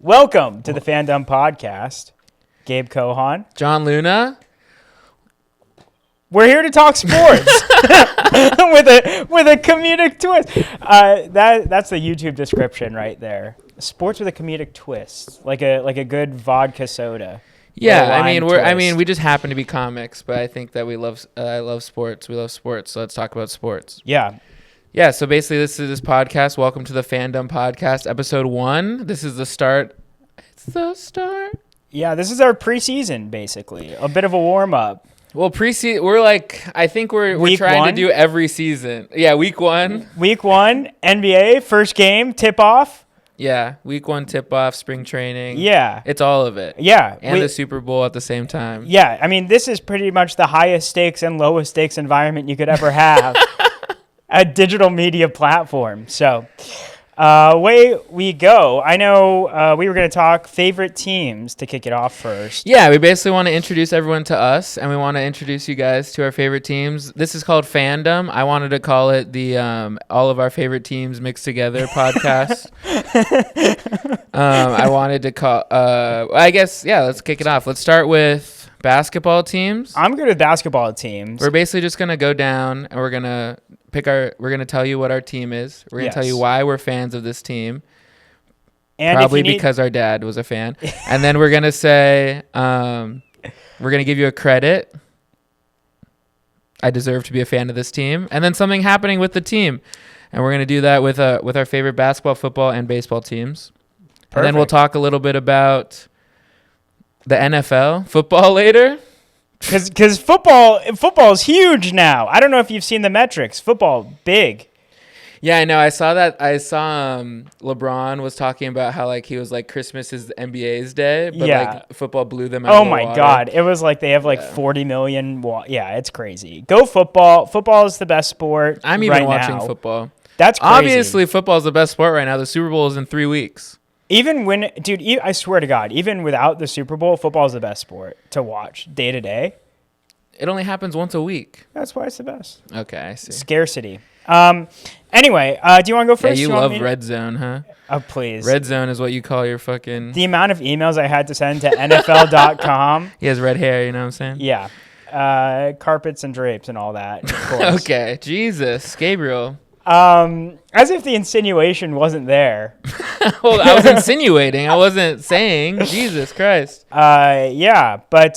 Welcome to the FanDumb podcast. Gabe Cohan. John Luna. We're here to talk sports with a comedic twist. That's the YouTube description right there. Sports with a comedic twist, like a good vodka soda. Yeah, we just happen to be comics, but I think that I love sports. We love sports, so let's talk about sports. Yeah. Yeah, so basically this is this podcast. Welcome to the FanDumb podcast, episode 1. This is the start. It's the start. Yeah, this is our preseason, basically. A bit of a warm-up. Well, preseason, we're trying to do every season. Yeah, week 1. Week 1, NBA, first game, tip-off. Yeah, week 1 tip-off, spring training. Yeah. It's all of it. Yeah. And the Super Bowl at the same time. Yeah, I mean, this is pretty much the highest stakes and lowest stakes environment you could ever have. A digital media platform. So, away we go. I know we were going to talk favorite teams to kick it off first. Yeah, we basically want to introduce everyone to us, and we want to introduce you guys to our favorite teams. This is called FanDumb. I wanted to call it the All of Our Favorite Teams Mixed Together podcast. I wanted to call, let's kick it off. Let's start with basketball teams. I'm good with basketball teams. We're basically just going to go down, and we're going to tell you what our team is. We're going to tell you why we're fans of this team. And probably because our dad was a fan. And then we're going to say, we're going to give you a credit. I deserve to be a fan of this team. And then something happening with the team. And we're going to do that with our favorite basketball, football, and baseball teams. Perfect. And then we'll talk a little bit about the NFL, football later. Because football is huge now. I don't know if you've seen the metrics. Football, big. Yeah, I know. I saw that. I saw LeBron was talking about how like he was like Christmas is the NBA's day, but like football blew them out. Oh my God! It was like they have like 40 million. Yeah, it's crazy. Go football. Football is the best sport. I'm even watching football. That's crazy. Obviously football is the best sport right now. The Super Bowl is in 3 weeks. Even when, dude, I swear to God, even without the Super Bowl, football is the best sport to watch day to day. It only happens once a week. That's why it's the best. Okay, I see. Scarcity. Anyway, do you want to go first? Yeah, you love Red Zone, huh? Oh, please. Red Zone is what you call your fucking... The amount of emails I had to send to NFL.com. He has red hair, you know what I'm saying? Yeah. Carpets and drapes and all that, of course. Okay, Jesus, Gabriel. As if the insinuation wasn't there. Well, I was insinuating. I wasn't saying. Jesus Christ. Yeah, but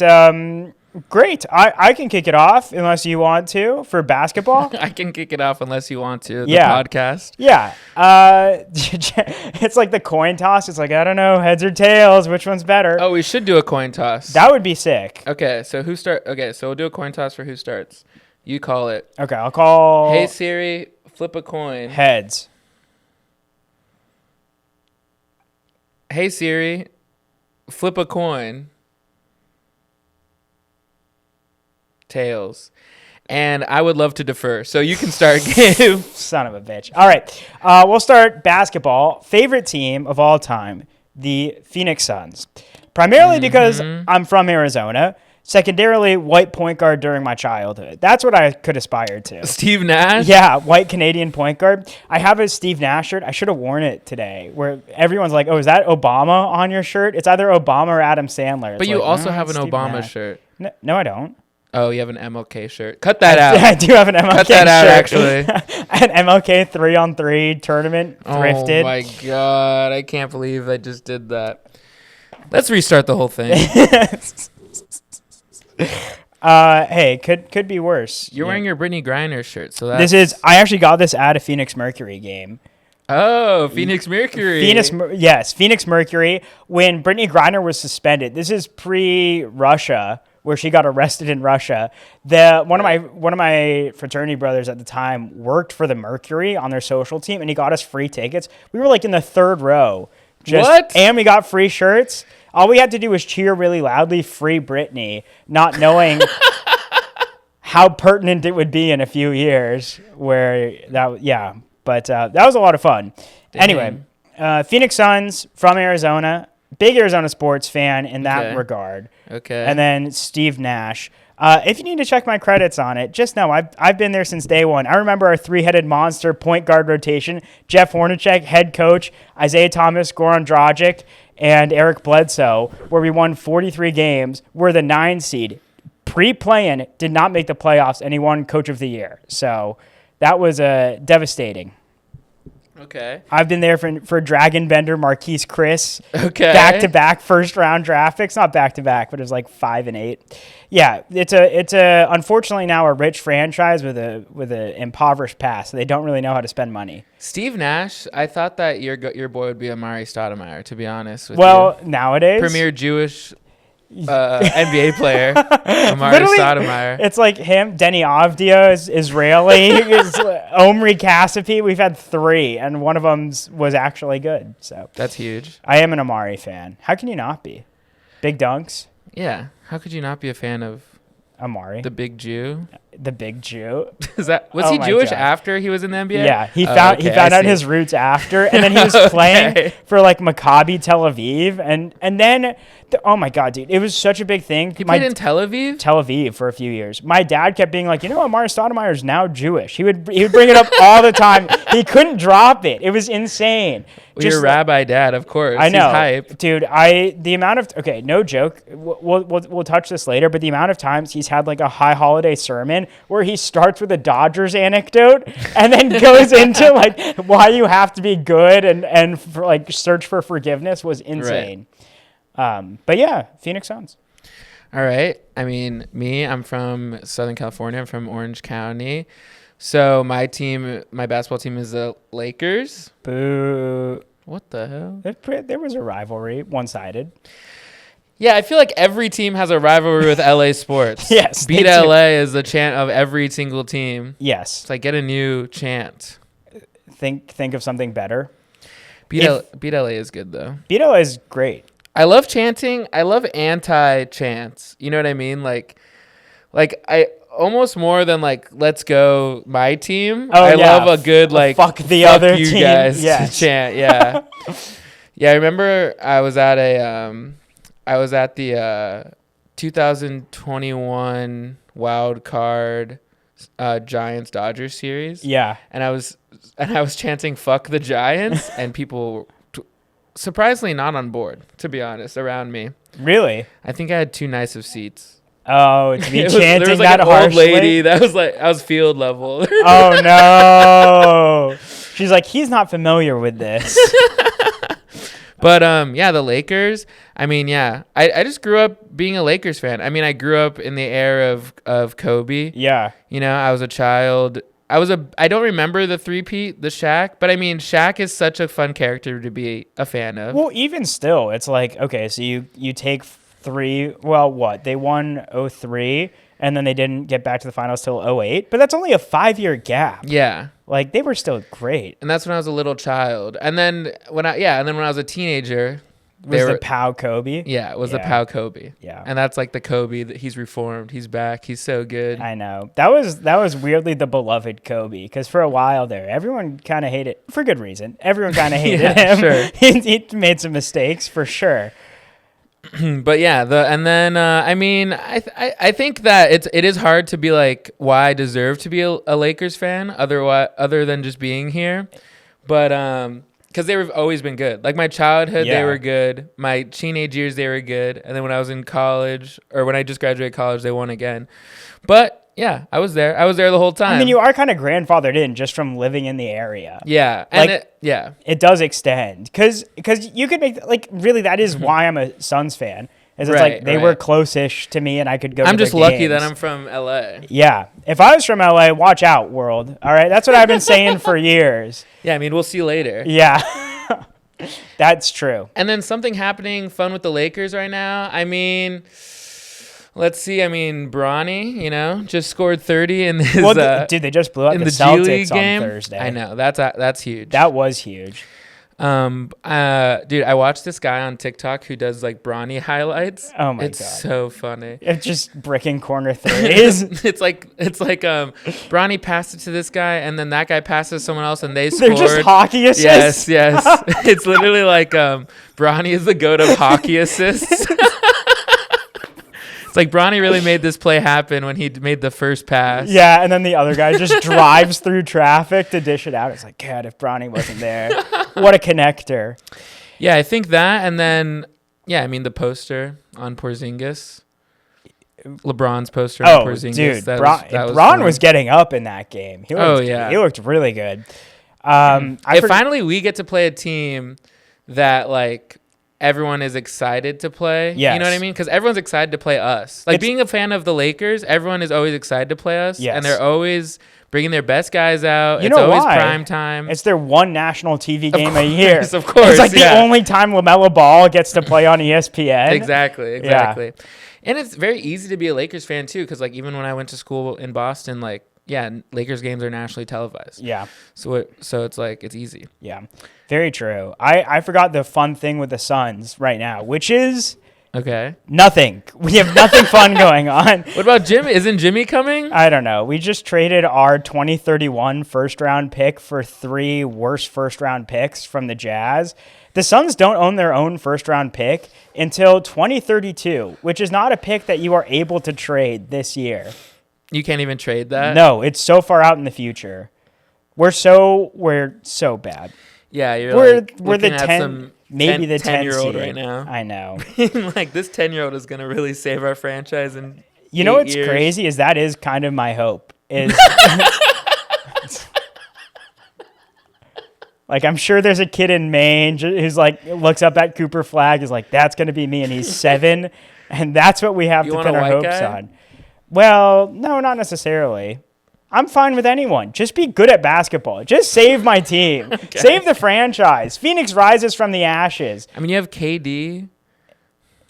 great. I can kick it off unless you want to for basketball. I can kick it off unless you want to. The yeah. podcast. Yeah. It's like the coin toss. It's like, I don't know, heads or tails. Which one's better? Oh, we should do a coin toss. That would be sick. Okay, so we'll do a coin toss for who starts. You call it. Okay, I'll call. Hey Siri, flip a coin. Heads. Hey Siri, flip a coin. Tails. And I would love to defer. So you can start, Gabe. Son of a bitch. All right. We'll start basketball. Favorite team of all time, the Phoenix Suns. Primarily because I'm from Arizona. Secondarily, white point guard during my childhood. That's what I could aspire to. Steve Nash? Yeah, white Canadian point guard. I have a Steve Nash shirt. I should have worn it today, where everyone's like, oh, is that Obama on your shirt? It's either Obama or Adam Sandler. But you also have an Obama shirt. No, I don't. Oh, you have an MLK shirt. Cut that out. I do have an MLK shirt. Cut that out, actually. An MLK 3-on-3 tournament thrifted. Oh, my God. I can't believe I just did that. Let's restart the whole thing. Hey, could be worse. You're wearing your Brittany Griner shirt, so I actually got this at a Phoenix Mercury game. Oh, Phoenix Mercury. Phoenix Mercury. When Brittany Griner was suspended, this is pre-Russia, where she got arrested in Russia. One of my fraternity brothers at the time worked for the Mercury on their social team, and he got us free tickets. We were like in the 3rd row. What? And we got free shirts. All we had to do was cheer really loudly, "Free Britney," not knowing how pertinent it would be in a few years. But that was a lot of fun. Dang. Anyway, Phoenix Suns from Arizona, big Arizona sports fan in that regard. Okay. And then Steve Nash. If you need to check my credits on it, just know I've been there since day one. I remember our three-headed monster point guard rotation: Jeff Hornacek, head coach, Isaiah Thomas, Goran Dragic, and Eric Bledsoe, where we won 43 games. We're the 9 seed. Pre-play-in, did not make the playoffs, and he won Coach of the Year. So that was devastating. Okay. I've been there for Dragon Bender, Marquise Chris. Okay. Back-to-back first-round draft picks. Not back-to-back, but it was like 5 and 8. Yeah, it's a unfortunately now a rich franchise with a impoverished past. So they don't really know how to spend money. Steve Nash, I thought that your boy would be Amari Stoudemire, to be honest with you. Nowadays. Premier Jewish NBA player, Amari Stoudemire. It's like him, Denny Avdia is Israeli, Omri Kasapi. We've had 3, and one of them was actually good. So that's huge. I am an Amari fan. How can you not be? Big dunks. Yeah. How could you not be a fan of Amari, the big Jew? The big Jew. Was he Jewish after he was in the NBA? Yeah, he found out his roots after, and then he was playing for like Maccabi Tel Aviv, and then oh my god, dude, it was such a big thing. He played in Tel Aviv. Tel Aviv for a few years. My dad kept being like, Amari Stoudemire is now Jewish. He would bring it up all the time. He couldn't drop it. It was insane. Well, your rabbi dad, of course. I know, he's hype. Dude. The amount of no joke. We'll touch this later, but the amount of times he's had like a high holiday sermon where he starts with a Dodgers anecdote and then goes into like why you have to be good and for, like search for forgiveness was insane. Right. But yeah, Phoenix Suns. All right. I mean, I'm from Southern California. I'm from Orange County. So my basketball team is the Lakers. Boo. What the hell? There was a rivalry, one-sided. Yeah, I feel like every team has a rivalry with LA sports. Yes. Beat LA is the chant of every single team. Yes. It's like get a new chant. Think of something better. Beat LA is good though. Beat LA is great. I love chanting. I love anti-chants. You know what I mean? Like I almost more than like let's go my team. I love a good like fuck the other you team. Guys yes. chant. Yeah. Yeah, I remember I was at the 2021 wild card Giants Dodgers series. Yeah. And I was chanting "fuck the Giants" and people surprisingly not on board, to be honest, around me. Really? I think I had too nice of seats. Oh, to be chanting there was like that an harshly? old lady that was like I was field level. Oh no. She's like, he's not familiar with this. But yeah, the Lakers. I mean, yeah, I just grew up being a Lakers fan. I mean, I grew up in the era of Kobe. Yeah. I was a child. I don't remember the three-peat, the Shaq, but I mean, Shaq is such a fun character to be a fan of. Well, even still, it's like, okay, so you take 3, well, what? They won 03, and then they didn't get back to the finals till 08, but that's only a 5-year gap. Yeah. Like, they were still great. And that's when I was a little child. And then when I was a teenager, the Pow Kobe? Yeah, it was the Pow Kobe. Yeah. And that's like the Kobe that he's reformed. He's back. He's so good. I know. That was weirdly the beloved Kobe, because for a while there, everyone kind of hated, for good reason. Everyone kind of hated him. Sure. He made some mistakes, for sure. But yeah, I mean, I think that it is hard to be like, why I deserve to be a Lakers fan other than just being here. But because they've always been good. Like my childhood, they were good. My teenage years, they were good. And then when I was in college, or when I just graduated college, they won again. But yeah, I was there. I was there the whole time. I mean, you are kind of grandfathered in just from living in the area. Yeah. And like, it does extend. Because you could make, like, really, that is why I'm a Suns fan. Is it's like they were close-ish to me, and I could go to I'm just lucky games. that I'm from LA. Yeah. If I was from LA, watch out, world. All right? That's what I've been saying for years. Yeah, I mean, we'll see you later. Yeah. That's true. And then something happening fun with the Lakers right now. I mean, let's see. I mean, Bronny, just scored 30 in his dude, they just blew out in the G Celtics League game on Thursday. I know. That's huge. That was huge. Dude, I watched this guy on TikTok who does like Bronny highlights. Oh my god, it's so funny. It's just bricking corner threes. it's like Bronny passed it to this guy, and then that guy passes someone else, and they scored. They're just hockey assists. Yes. It's literally like Bronny is the goat of hockey assists. It's like Bronny really made this play happen when he made the first pass. Yeah, and then the other guy just drives through traffic to dish it out. It's like, God, if Bronny wasn't there, what a connector. Yeah, I think that, and then, yeah, I mean, the poster on Porzingis. LeBron's poster on Porzingis. Dude, Bron was getting up in that game. He looked really good. Finally we get to play a team that, like, everyone is excited to play. Yes. You know what I mean? Because everyone's excited to play us. Like, being a fan of the Lakers, everyone is always excited to play us. Yes. And they're always bringing their best guys out. It's always prime time. It's their one national TV game a year. Of course. It's like the only time LaMelo Ball gets to play on ESPN. Exactly. Yeah. And it's very easy to be a Lakers fan, too, because, like, even when I went to school in Boston, like, yeah, Lakers games are nationally televised. Yeah. So it's like, it's easy. Yeah. Very true. I forgot the fun thing with the Suns right now, which is nothing. We have nothing fun going on. What about Jimmy? Isn't Jimmy coming? I don't know. We just traded our 2031 first-round pick for 3 worse first-round picks from the Jazz. The Suns don't own their own first-round pick until 2032, which is not a pick that you are able to trade this year. You can't even trade that? No, it's so far out in the future. We're so bad. Yeah, we're the 10, maybe the 10-year-old right now. I know. Like, this 10-year-old is going to really save our franchise in You know what's crazy is that is kind of my hope. Is like, I'm sure there's a kid in Maine who's like, looks up at Cooper Flagg, is like, that's going to be me, and he's 7, and that's what we have to pin our hopes on. Well, no, not necessarily. I'm fine with anyone. Just be good at basketball. Just save my team. Okay. Save the franchise. Phoenix rises from the ashes. I mean, you have KD.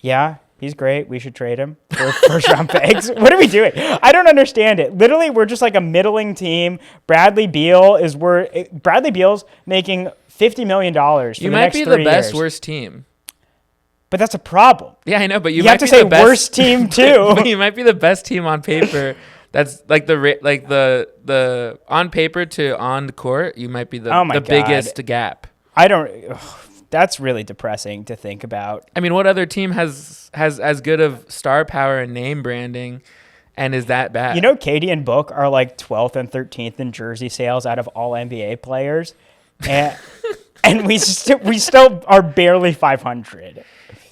Yeah, he's great. We should trade him for first-round picks. What are we doing? I don't understand it. Literally, we're just like a middling team. Bradley Beal's making $50 million for the next 3 years. You might be the best worst team. But that's a problem. Yeah, I know, but you have to say worst team too. But you might be the best team on paper. That's like the on paper to on the court. You might be the biggest gap. That's really depressing to think about. I mean, what other team has as good of star power and name branding, and is that bad? You know, Katie and Book are like 12th and 13th in jersey sales out of all NBA players, and and we still are barely 500.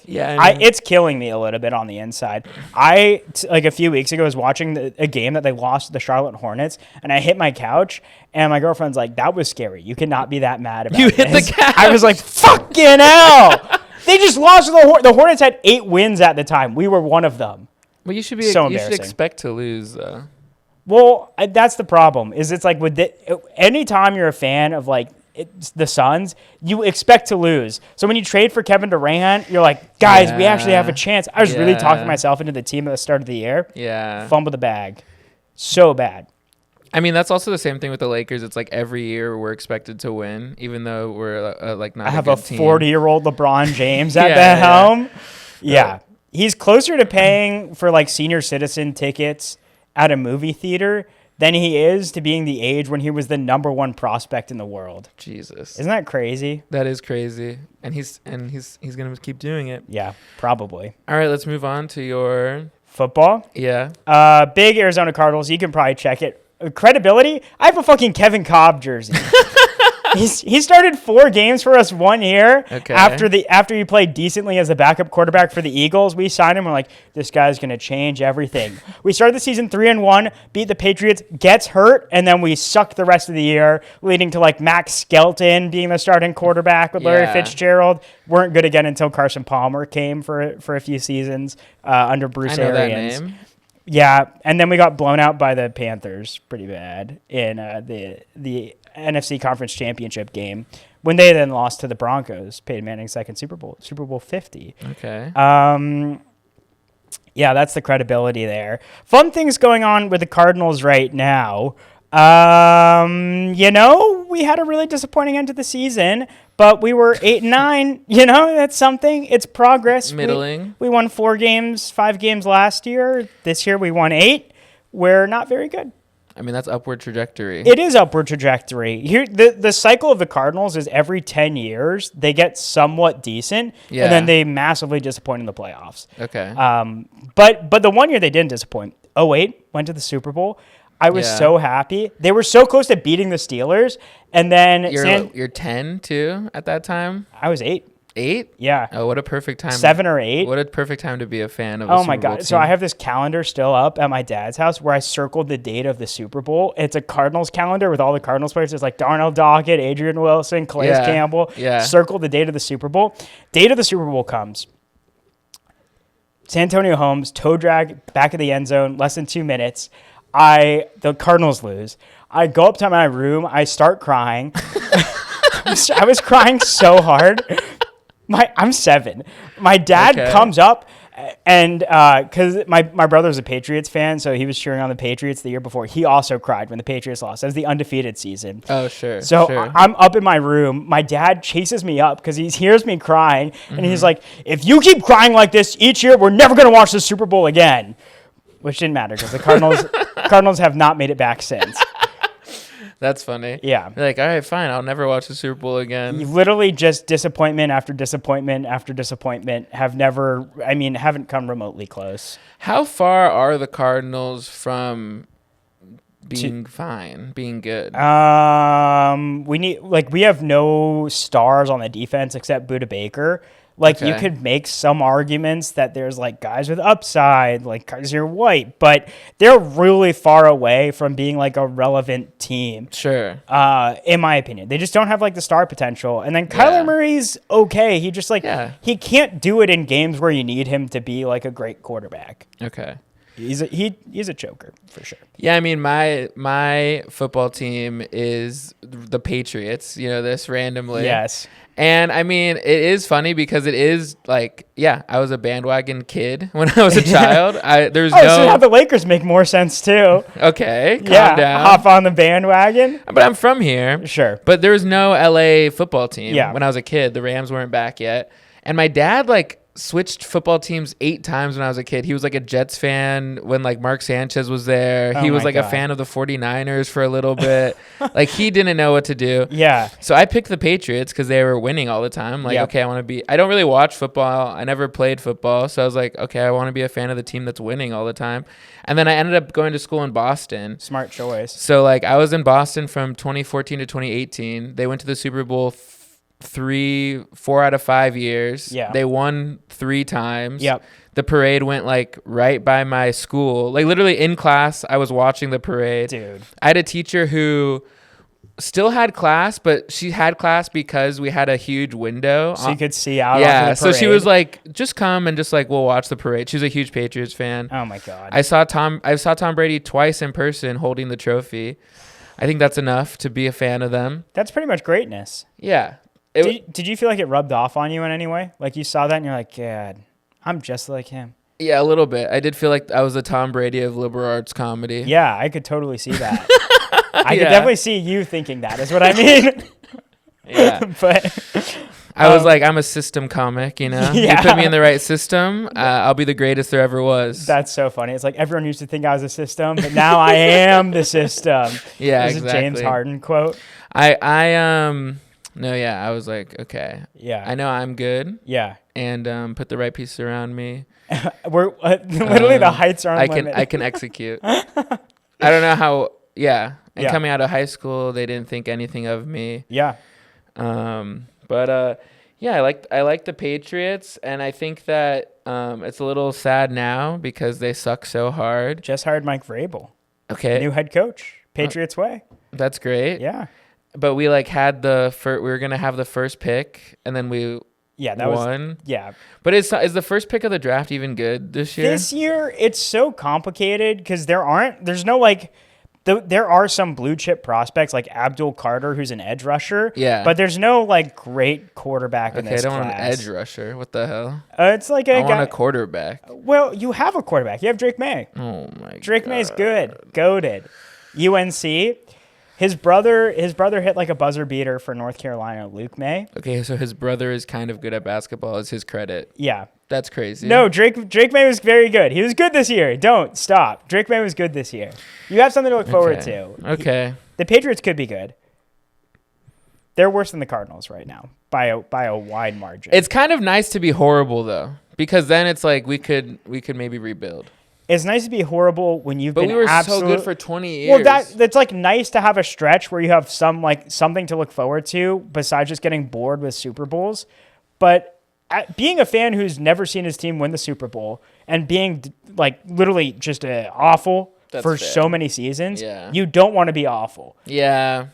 Yeah, I mean, it's killing me a little bit on the inside. Like a few weeks ago, was watching a game that they lost to the Charlotte Hornets, and I hit my couch, and my girlfriend's like, "That was scary. You cannot be that mad about You hit this." the couch. I was like, "Fucking hell!" They just lost to the Hornets. Had 8 wins at the time. We were one of them. Well, you should expect to lose, though. Well, that's the problem. It's like anytime you're a fan of like the Suns, you expect to lose. So when you trade for Kevin Durant, you're like, guys, we actually have a chance. I was really talking myself into the team at the start of the year. Yeah. Fumble the bag. So bad. I mean, that's also the same thing with the Lakers. It's like every year we're expected to win, even though we're like not. I have a a 40-year-old LeBron James at the yeah. helm. Yeah. He's closer to paying for like senior citizen tickets at a movie theater than he is to being the age when he was the number 1 prospect in the world. Jesus. Isn't that crazy? That is crazy. And he's going to keep doing it. Yeah, probably. All right, let's move on to your football. Yeah. Big Arizona Cardinals. You can probably check it. Credibility? I have a fucking Kevin Cobb jersey. He started 4 games for us 1 year. Okay. After he played decently as a backup quarterback for the Eagles. We signed him. We're like, this guy's gonna change everything. We started the season 3-1, beat the Patriots, gets hurt, and then we sucked the rest of the year, leading to like Max Skelton being the starting quarterback with Larry Fitzgerald. Weren't good again until Carson Palmer came for a few seasons under Bruce Arians. That name. Yeah, and then we got blown out by the Panthers pretty bad in the NFC Conference Championship game when they then lost to the Broncos, Peyton Manning's second Super Bowl 50. Okay. Yeah, that's the credibility there. Fun things going on with the Cardinals right now. We had a really disappointing end to the season, but we were 8-9. That's something. It's progress. Middling. We won 5 games last year. This year we won 8. We're not very good. I mean, that's upward trajectory. It is upward trajectory. Here, the cycle of the Cardinals is every 10 years they get somewhat decent, and then they massively disappoint in the playoffs. Okay. But the one year they didn't disappoint, 2008, went to the Super Bowl. I was so happy. They were so close to beating the Steelers, and then you're 10 too at that time. I was 8. 8? Yeah. Oh, what a perfect time. 7 or 8. What a perfect time to be a fan of a Super Bowl. Oh my God. So I have this calendar still up at my dad's house where I circled the date of the Super Bowl. It's a Cardinals calendar with all the Cardinals players. It's like Darnell Dockett, Adrian Wilson, Calais Campbell. Yeah. Circle the date of the Super Bowl. Date of the Super Bowl comes. San Antonio Holmes, toe drag, back of the end zone, less than 2 minutes. The Cardinals lose. I go up to my room. I start crying. I was crying so hard. I'm 7. My dad comes up and because my brother's a Patriots fan, so he was cheering on the Patriots the year before. He also cried when the Patriots lost. That was the undefeated season. Oh, sure. So I'm up in my room. My dad chases me up because he hears me crying, and he's like, if you keep crying like this each year, we're never going to watch the Super Bowl again. Which didn't matter because the Cardinals have not made it back since. That's funny. Yeah. You're like, all right, fine. I'll never watch the Super Bowl again. You literally just disappointment after disappointment after disappointment haven't come remotely close. How far are the Cardinals from being fine, being good? We have no stars on the defense except Budda Baker. You could make some arguments that there's guys with upside, like Kaiser White, but they're really far away from being a relevant team. Sure. In my opinion, they just don't have the star potential. And then Kyler Murray's okay. He just he can't do it in games where you need him to be a great quarterback. Okay. He's a choker for sure. Yeah, I mean my football team is the Patriots. This randomly. Yes. And I mean, it is funny because it is I was a bandwagon kid when I was a child. So now the Lakers make more sense too. Okay, calm down. Hop on the bandwagon. But I'm from here. Sure. But there was no LA football team when I was a kid. The Rams weren't back yet. And my dad switched football teams 8 times when I was a kid. He was a Jets fan when Mark Sanchez was there. He was a fan of the 49ers for a little bit. He didn't know what to do. Yeah. So I picked the Patriots because they were winning all the time. Okay, I don't really watch football. I never played football. So I was okay, I want to be a fan of the team that's winning all the time. And then I ended up going to school in Boston. Smart choice. So I was in Boston from 2014 to 2018. They went to the Super Bowl 4 out of 5 years. Yeah. They won 3 times. Yep. The parade went right by my school. Literally in class, I was watching the parade. Dude. I had a teacher who still had class, but she had class because we had a huge window. So you could see out onto the parade. So she was just come and just we'll watch the parade. She was a huge Patriots fan. Oh my God. I saw Tom Brady twice in person holding the trophy. I think that's enough to be a fan of them. That's pretty much greatness. Yeah. Did you feel like it rubbed off on you in any way? You saw that and you're like, God, I'm just like him. Yeah, a little bit. I did feel like I was the Tom Brady of liberal arts comedy. Yeah, I could totally see that. I could definitely see you thinking that is what I mean. Yeah. But I was I'm a system comic, Yeah. You put me in the right system, I'll be the greatest there ever was. That's so funny. It's everyone used to think I was a system, but now I am the system. Yeah, this is a James Harden quote. No, yeah, I was okay. Yeah. I know I'm good. Yeah. And put the right pieces around me. We're literally the heights are unlimited. I can execute. I don't know how. Yeah. And coming out of high school, they didn't think anything of me. Yeah. But I like the Patriots, and I think that it's a little sad now because they suck so hard. Just hired Mike Vrabel. Okay. New head coach. Patriots way. That's great. Yeah. But we had we were gonna have the first pick, and then we won. But is the first pick of the draft even good this year? This year it's so complicated because there are some blue chip prospects like Abdul Carter, who's an edge rusher. Yeah. But there's no great quarterback in this class. I don't want an edge rusher. What the hell? It's I want a quarterback. Well, you have a quarterback. You have Drake May. Oh my God. Drake May's good. Goated. UNC. His brother hit a buzzer beater for North Carolina, Luke May. Okay, so his brother is kind of good at basketball, is his credit. Yeah. That's crazy. No, Drake May was very good. He was good this year. Don't stop. Drake May was good this year. You have something to look forward to. Okay. The Patriots could be good. They're worse than the Cardinals right now by a wide margin. It's kind of nice to be horrible though, because then it's like we could maybe rebuild. It's nice to be horrible when you've been we were so good for 20 years. Well, that's like nice to have a stretch where you have something to look forward to besides just getting bored with Super Bowls. But being a fan who's never seen his team win the Super Bowl and being like literally just awful for so many seasons, you don't want to be awful. Yeah.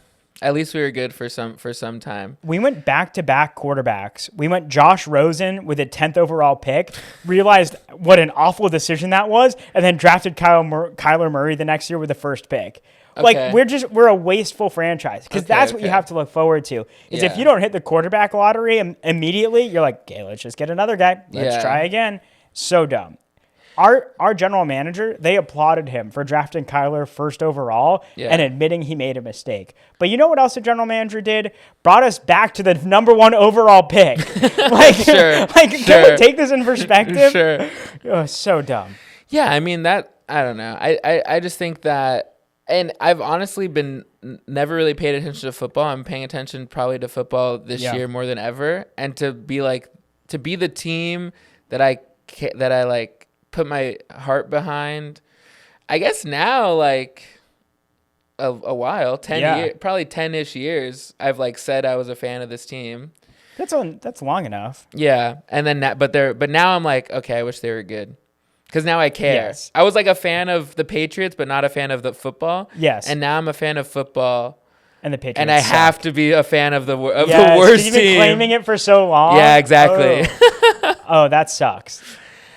At least we were good for some time. We went back-to-back quarterbacks. We went Josh Rosen with a 10th overall pick, realized what an awful decision that was, and then drafted Kyler Murray the next year with the first pick. Okay. Like, we're a wasteful franchise because that's what you have to look forward to. Is if you don't hit the quarterback lottery immediately, you're like, okay, let's just get another guy. Let's try again. So dumb. Our general manager, they applauded him for drafting Kyler first overall and admitting he made a mistake. But you know what else the general manager did? Brought us back to the number 1 overall pick. Can we take this in perspective? Sure. Oh, so dumb. Yeah, I mean, I don't know. I just think that, and I've honestly been never really paid attention to football. I'm paying attention probably to football this year more than ever. And to be the team that I like, put my heart behind, I guess now, like a while, 10 years, probably 10-ish years, I've like said I was a fan of this team. That's long enough. Yeah. And then but now I'm like, okay, I wish they were good. Because now I care. Yes. I was like a fan of the Patriots, but not a fan of the football. Yes. And now I'm a fan of football. And the Patriots. And I have to be a fan of the worst you've been team. claiming it for so long. Yeah, exactly. Oh, that sucks.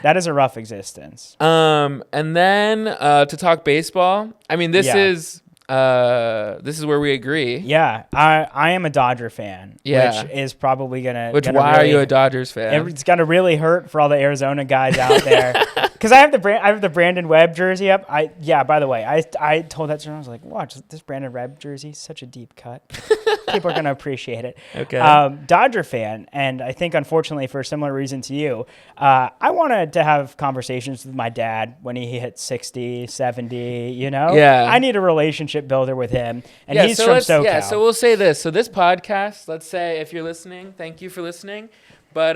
That is a rough existence. And then to talk baseball, I mean, this is where we agree. Yeah, I am a Dodger fan. Yeah. Which is probably gonna. Why are you a Dodgers fan? It's gonna really hurt for all the Arizona guys out there. Because I have the Brandon Webb jersey up. By the way, I told that journal, I was like, watch this Brandon Webb jersey, such a deep cut. People are gonna appreciate it. Okay. Dodger fan, and I think unfortunately for a similar reason to you, I wanted to have conversations with my dad when he hit 60, 70. You know. Yeah. I need a relationship builder with him, and he's from SoCal. Yeah. So we'll say this. So this podcast, let's say if you're listening, thank you for listening. But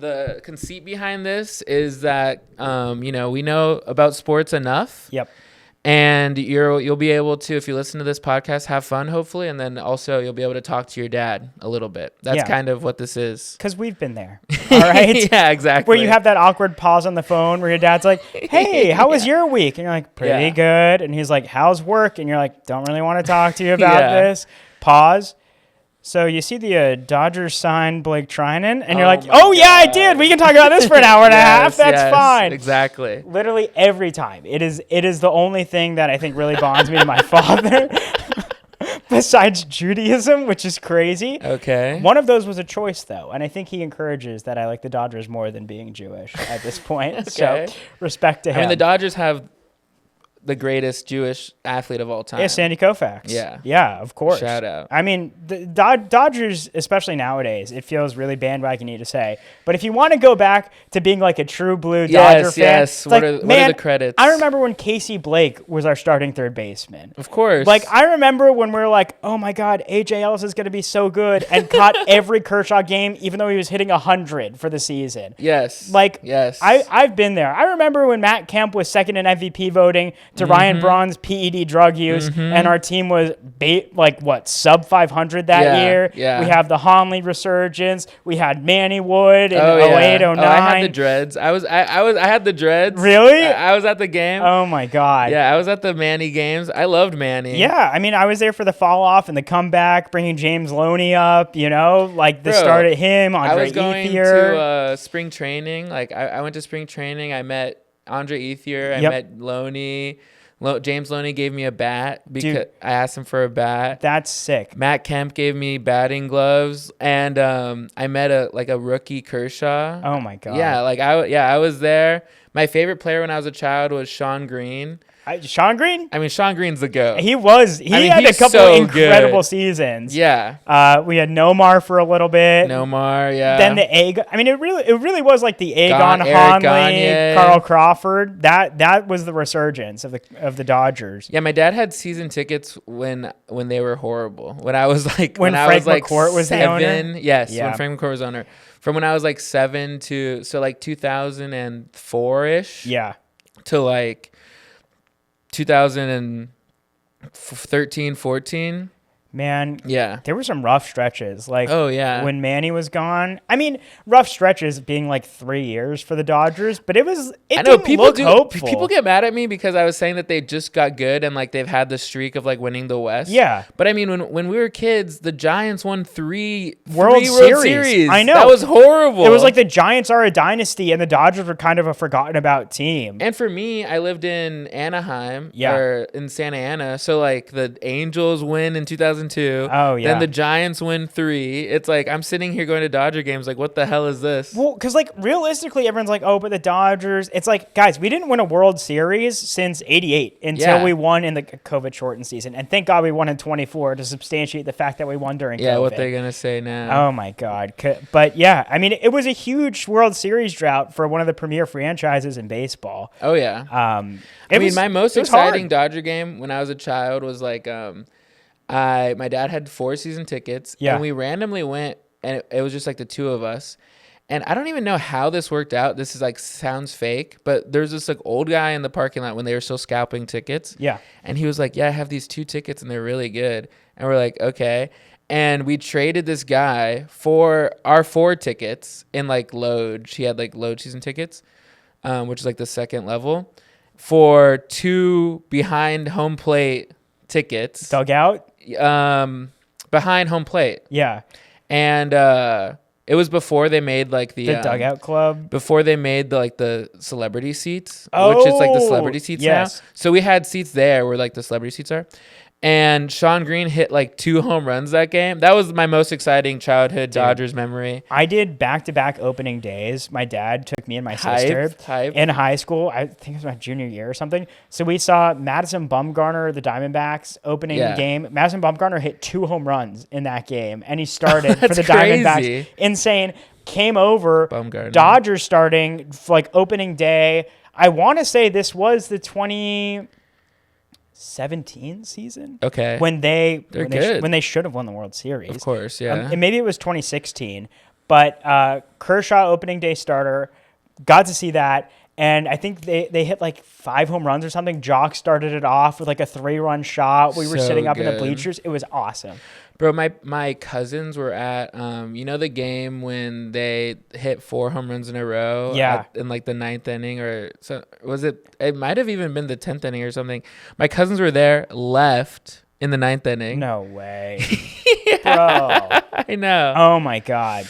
the conceit behind this is that we know about sports enough. Yep. And you'll be able to, if you listen to this podcast, have fun hopefully, and then also you'll be able to talk to your dad a little bit. That's kind of what this is. Because we've been there. All right. Yeah, exactly. Where you have that awkward pause on the phone where your dad's like, "Hey, how was your week?" And you're like, "Pretty good." And he's like, "How's work?" And you're like, "Don't really want to talk to you about this." Pause. So you see the Dodgers signed Blake Trinan, and you're like, "Oh yeah, I did. We can talk about this for an hour and a half. That's fine." Exactly. Literally every time. It is the only thing that I think really bonds me to my father, besides Judaism, which is crazy. Okay. One of those was a choice though, and I think he encourages that I like the Dodgers more than being Jewish at this point. Okay. So respect to him. I mean, the Dodgers have the greatest Jewish athlete of all time. Yeah, Sandy Koufax. Yeah, of course. Shout out. I mean, the Dodgers, especially nowadays, it feels really bandwagon-y to say. But if you want to go back to being like a true blue Dodger fan, it's what are the credits? I remember when Casey Blake was our starting third baseman. Of course. Like, I remember when we were like, oh my God, AJ Ellis is going to be so good, and caught every Kershaw game, even though he was hitting 100 for the season. Yes. Yes. I've been there. I remember when Matt Kemp was second in MVP voting to Ryan Braun's PED drug use, and our team was sub 500 that year. Yeah. We have the Honley resurgence. We had Manny Wood in 08, 09. I had the dreads. I had the dreads. Really? I was at the game. Oh my God. Yeah, I was at the Manny games. I loved Manny. Yeah, I mean, I was there for the fall off and the comeback, bringing James Loney up. The start at him. Andre I was going Ethier. to spring training. I went to spring training. I met Andre Ethier. I met Loney. James Loney gave me a bat because I asked him for a bat. That's sick. Matt Kemp gave me batting gloves, and I met a rookie Kershaw. Oh my God. Yeah, I was there. My favorite player when I was a child was Sean Green. Sean Green? I mean, Sean Green's the GOAT. He was. He had a couple incredible seasons. Yeah. We had Nomar for a little bit. Nomar, yeah. Then the Aegon. I mean, it really was like the Aegon, Hanley, Carl Crawford. That was the resurgence of the Dodgers. Yeah, my dad had season tickets when they were horrible. When I was like when Frank McCourt was the owner. Yes, when Frank McCourt was owner. From when I was like 7 to 2004-ish. Yeah. To like 2013, 14. Man, yeah, there were some rough stretches. Like, oh yeah, when Manny was gone. I mean, rough stretches being like 3 years for the Dodgers, but it didn't look hopeful. People get mad at me because I was saying that they just got good and like they've had the streak of like winning the West. Yeah, but I mean, when we were kids, the Giants won three World Series. I know, that was horrible. It was like the Giants are a dynasty and the Dodgers were kind of a forgotten about team. And for me, I lived in Anaheim, yeah, or in Santa Ana, so like the Angels win in 2002. Oh yeah. Then the Giants win 3. It's like I'm sitting here going to Dodger games like, what the hell is this? Well, because like realistically, everyone's like, oh, but the Dodgers. It's like, guys, we didn't win a World Series since '88 until we won in the COVID shortened season, and thank God we won in 24 to substantiate the fact that we won during COVID. Yeah, what they're gonna say now? Oh my God. But yeah, I mean, it was a huge World Series drought for one of the premier franchises in baseball. Oh yeah. My most exciting Dodger game when I was a child was like my dad had 4 season tickets, and we randomly went, and it was just like the 2 of us. And I don't even know how this worked out. This is like sounds fake, but there's this like old guy in the parking lot when they were still scalping tickets. Yeah. And he was like, "Yeah, I have these 2 tickets and they're really good." And we're like, "Okay." And we traded this guy for our 4 tickets in like Loge. He had like Loge season tickets, which is like the second level, for 2 behind home plate tickets. Dugout? Behind home plate. Yeah. And it was before they made like the dugout club. Before they made the celebrity seats, which is like the celebrity seats now. So we had seats there where like the celebrity seats are. And Sean Green hit like 2 home runs that game. That was my most exciting childhood Dodgers memory. I did back-to-back opening days. My dad took me and my sister in high school. I think it was my junior year or something. So we saw Madison Bumgarner, the Diamondbacks, opening game. Madison Bumgarner hit 2 home runs in that game, and he started for the Diamondbacks. Insane. Came over. Bumgarner. Dodgers starting like opening day. I want to say this was the 2017 season. Okay. When they should have won the World Series. Of course, yeah. And maybe it was 2016. But Kershaw opening day starter, got to see that. And I think they hit like 5 home runs or something. Jock started it off with like a 3-run shot. We were sitting up in the bleachers. It was awesome. Bro, my cousins were at the game when they hit 4 home runs in a row in like the 9th inning, or so was it? It might have even been the 10th inning or something. My cousins were there, left in the 9th inning. No way. Bro. I know. Oh my God.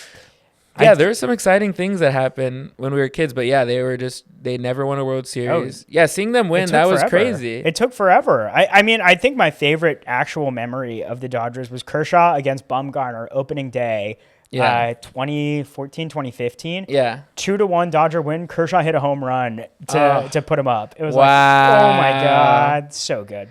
Yeah, there were some exciting things that happened when we were kids, but yeah, they never won a World Series. Yeah, seeing them win, that was crazy. It took forever. I mean, I think my favorite actual memory of the Dodgers was Kershaw against Bumgarner opening day. 2014, 2015. Yeah. 2-1 Dodger win. Kershaw hit a home run to put him up. It was like, oh my God, so good.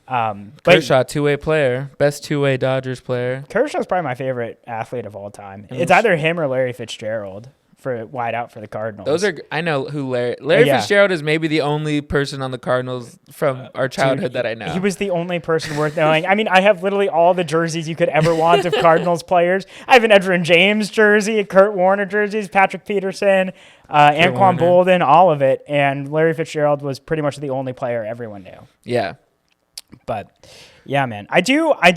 Kershaw, 2-way player, best 2-way Dodgers player. Kershaw's probably my favorite athlete of all time. It's either him or Larry Fitzgerald for wide out for the Cardinals. I know who Larry Fitzgerald is. Maybe the only person on the Cardinals from our childhood that I know. He was the only person worth knowing. I mean, I have literally all the jerseys you could ever want of Cardinals players. I have an Edgerrin James jersey, a Kurt Warner jerseys, Patrick Peterson, Anquan Bolden, all of it. And Larry Fitzgerald was pretty much the only player everyone knew. Yeah. But yeah, man, I do. I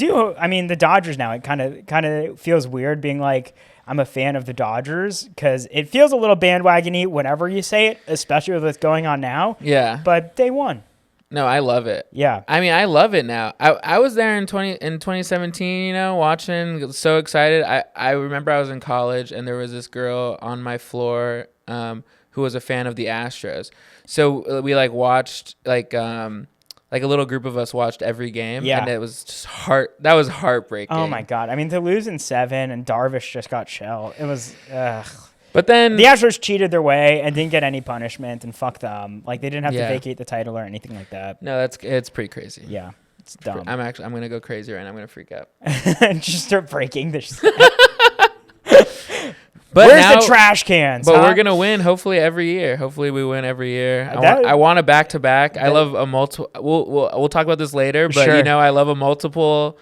mean, the Dodgers now, it kind of feels weird being like, I'm a fan of the Dodgers because it feels a little bandwagon-y whenever you say it, especially with what's going on now. Yeah. But they won. No, I love it. Yeah. I mean, I love it now. I was there in 2017, watching, so excited. I remember I was in college and there was this girl on my floor who was a fan of the Astros. So we watched a little group of us watched every game, and it was just that was heartbreaking. Oh my God. I mean, to lose in 7 and Darvish just got shelled. It was, But then the Astros cheated their way and didn't get any punishment, and fuck them. Like they didn't have to vacate the title or anything like that. No, it's pretty crazy. Yeah, it's dumb. I'm gonna go crazy right now. I'm gonna freak out. Just start breaking this. But where's the trash cans? But we're gonna win. Hopefully every year. Hopefully we win every year. I want a back-to-back. I love a multiple. We'll talk about this later. But sure. I love a multiple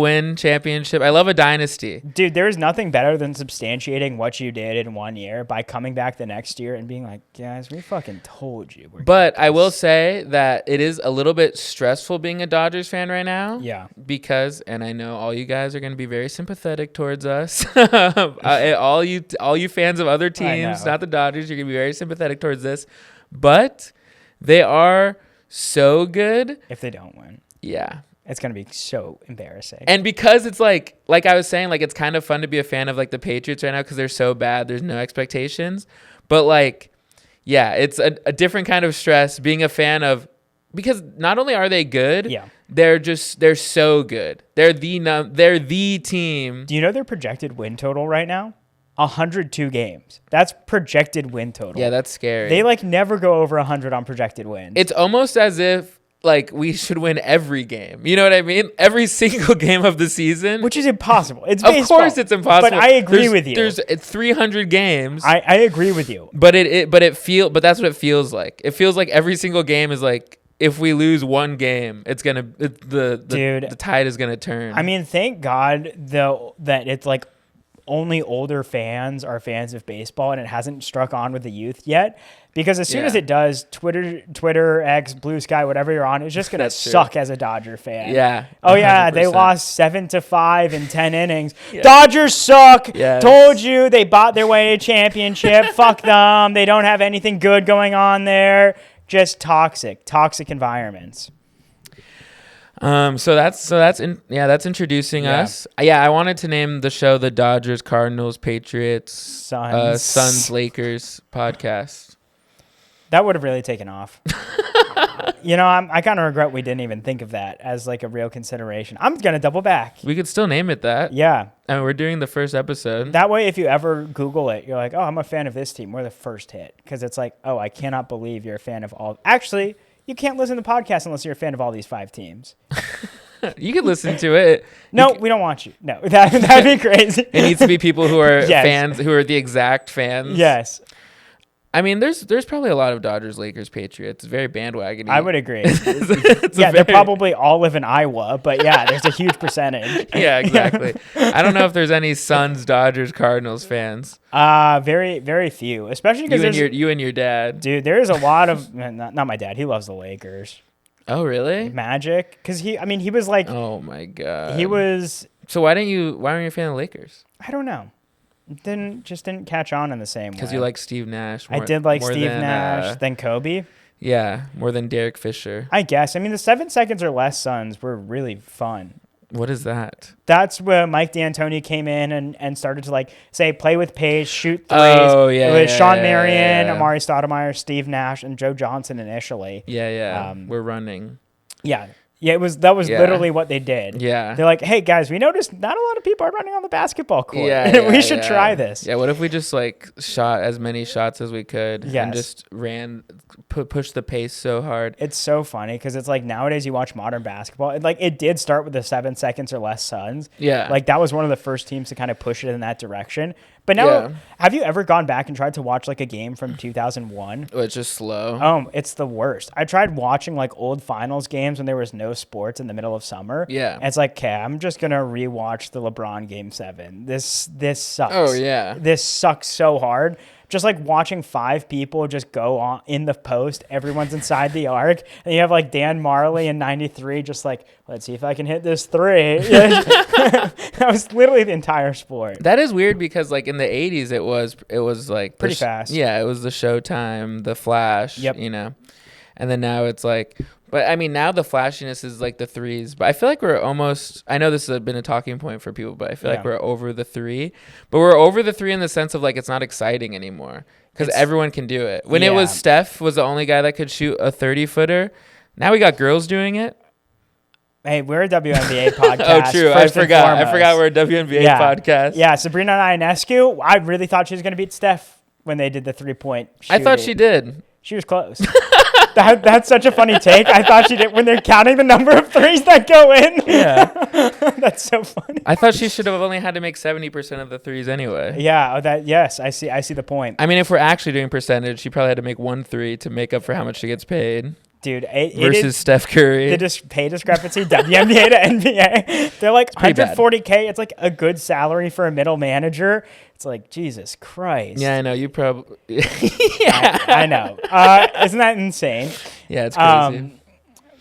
win championship. I love a dynasty. Dude, there's nothing better than substantiating what you did in 1 year by coming back the next year and being like, guys, we fucking told you. But I will say that it is a little bit stressful being a Dodgers fan right now. Yeah. Because, and I know all you guys are going to be very sympathetic towards us. all you fans of other teams, not the Dodgers, you're going to be very sympathetic towards this. But they are so good. If they don't win. Yeah. It's going to be so embarrassing. And because it's like I was saying, like it's kind of fun to be a fan of like the Patriots right now because they're so bad. There's no expectations. But like, yeah, it's a different kind of stress being a fan of, because not only are they good, they're so good. They're the team. Do you know their projected win total right now? 102 games. That's projected win total. Yeah, that's scary. They like never go over 100 on projected wins. It's almost as if like we should win every game. You know what I mean? Every single game of the season. Which is impossible. It's baseball. Of course it's impossible. But I agree with you. There's 300 games. I agree with you. But that's what it feels like. It feels like every single game is like, if we lose one game, the tide is gonna turn. I mean, thank God though that it's like only older fans are fans of baseball and it hasn't struck on with the youth yet. Because as soon as it does, Twitter, X, Blue Sky, whatever you're on, it's just going to suck as a Dodger fan. Yeah. Oh, 100%. Yeah, they lost 7-5 in 10 innings. Yeah. Dodgers suck. Yes. Told you they bought their way a championship. Fuck them. They don't have anything good going on there. Just toxic environments. That's introducing us. Yeah, I wanted to name the show the Dodgers, Cardinals, Patriots, Suns, Lakers podcast. That would have really taken off. I kind of regret we didn't even think of that as like a real consideration. I'm going to double back. We could still name it that. Yeah. And we're doing the first episode. That way, if you ever Google it, you're like, oh, I'm a fan of this team. We're the first hit. Because it's like, oh, I cannot believe you're a fan of all. Actually, you can't listen to the podcast unless you're a fan of all these 5 teams. You can listen to it. No, we don't want you. No, that'd be crazy. It needs to be people who are fans, who are the exact fans. Yes. I mean, there's probably a lot of Dodgers, Lakers, Patriots. It's very bandwagon. I would agree. They probably all live in Iowa, but yeah, there's a huge percentage. Yeah, exactly. I don't know if there's any Suns, Dodgers, Cardinals fans. Very, very few, especially because you and your dad. Dude, there's a lot of not my dad. He loves the Lakers. Oh, really? Magic, because he was like. Oh my God. He was. So why weren't you a fan of Lakers? I don't know. Didn't catch on in the same way. Because you like Steve Nash. I did like Steve Nash, then Kobe. Yeah, more than Derek Fisher. I guess. I mean, the 7 seconds or less Suns were really fun. What is that? That's where Mike D'Antoni came in and started to like say play with pace, shoot threes. Oh yeah, it was Sean Marion, Amari Stoudemire, Steve Nash, and Joe Johnson initially. Yeah. We're running. Yeah. Yeah, that was literally what they did. Yeah. They're like, hey, guys, we noticed not a lot of people are running on the basketball court. Yeah, we should try this. Yeah, what if we just like shot as many shots as we could and just push the pace so hard? It's so funny because it's like nowadays you watch modern basketball. It did start with the 7 seconds or less Suns. Yeah. Like that was one of the first teams to kind of push it in that direction. But now, have you ever gone back and tried to watch like a game from 2001? Oh, it's just slow. Oh, it's the worst. I tried watching like old finals games when there was no sports in the middle of summer. Yeah. And it's like, okay, I'm just going to rewatch the LeBron Game 7. This sucks. Oh, yeah. This sucks so hard. Just like watching 5 people just go on in the post. Everyone's inside the arc. And you have like Dan Marley in 93 just like, let's see if I can hit this 3. That was literally the entire sport. That is weird because like in the 80s it was like pretty fast. Yeah, it was the Showtime, the Flash, And then now it's like, but I mean now the flashiness is like the 3s. But I feel like we're almost, I know this has been a talking point for people, but I feel like we're over the 3. But we're over the 3 in the sense of like it's not exciting anymore because everyone can do it. When it was Steph was the only guy that could shoot a 30-footer, now we got girls doing it. Hey, we're a WNBA podcast. Oh, true. I forgot we're a WNBA podcast. Yeah, Sabrina Ionescu, I really thought she was going to beat Steph when they did the 3-point shooting. I thought she did. She was close. That's such a funny take. I thought she did when they're counting the number of threes that go in. Yeah. That's so funny. I thought she should have only had to make 70% of the threes anyway. Yeah, yes, I see the point. I mean, if we're actually doing percentage, she probably had to make 1 3 to make up for how much she gets paid. Dude, versus Steph Curry. The pay discrepancy, WNBA to NBA. They're like $140K. It's like a good salary for a middle manager. It's like, Jesus Christ. Yeah, I know. You probably... yeah. I know. Isn't that insane? Yeah, it's crazy.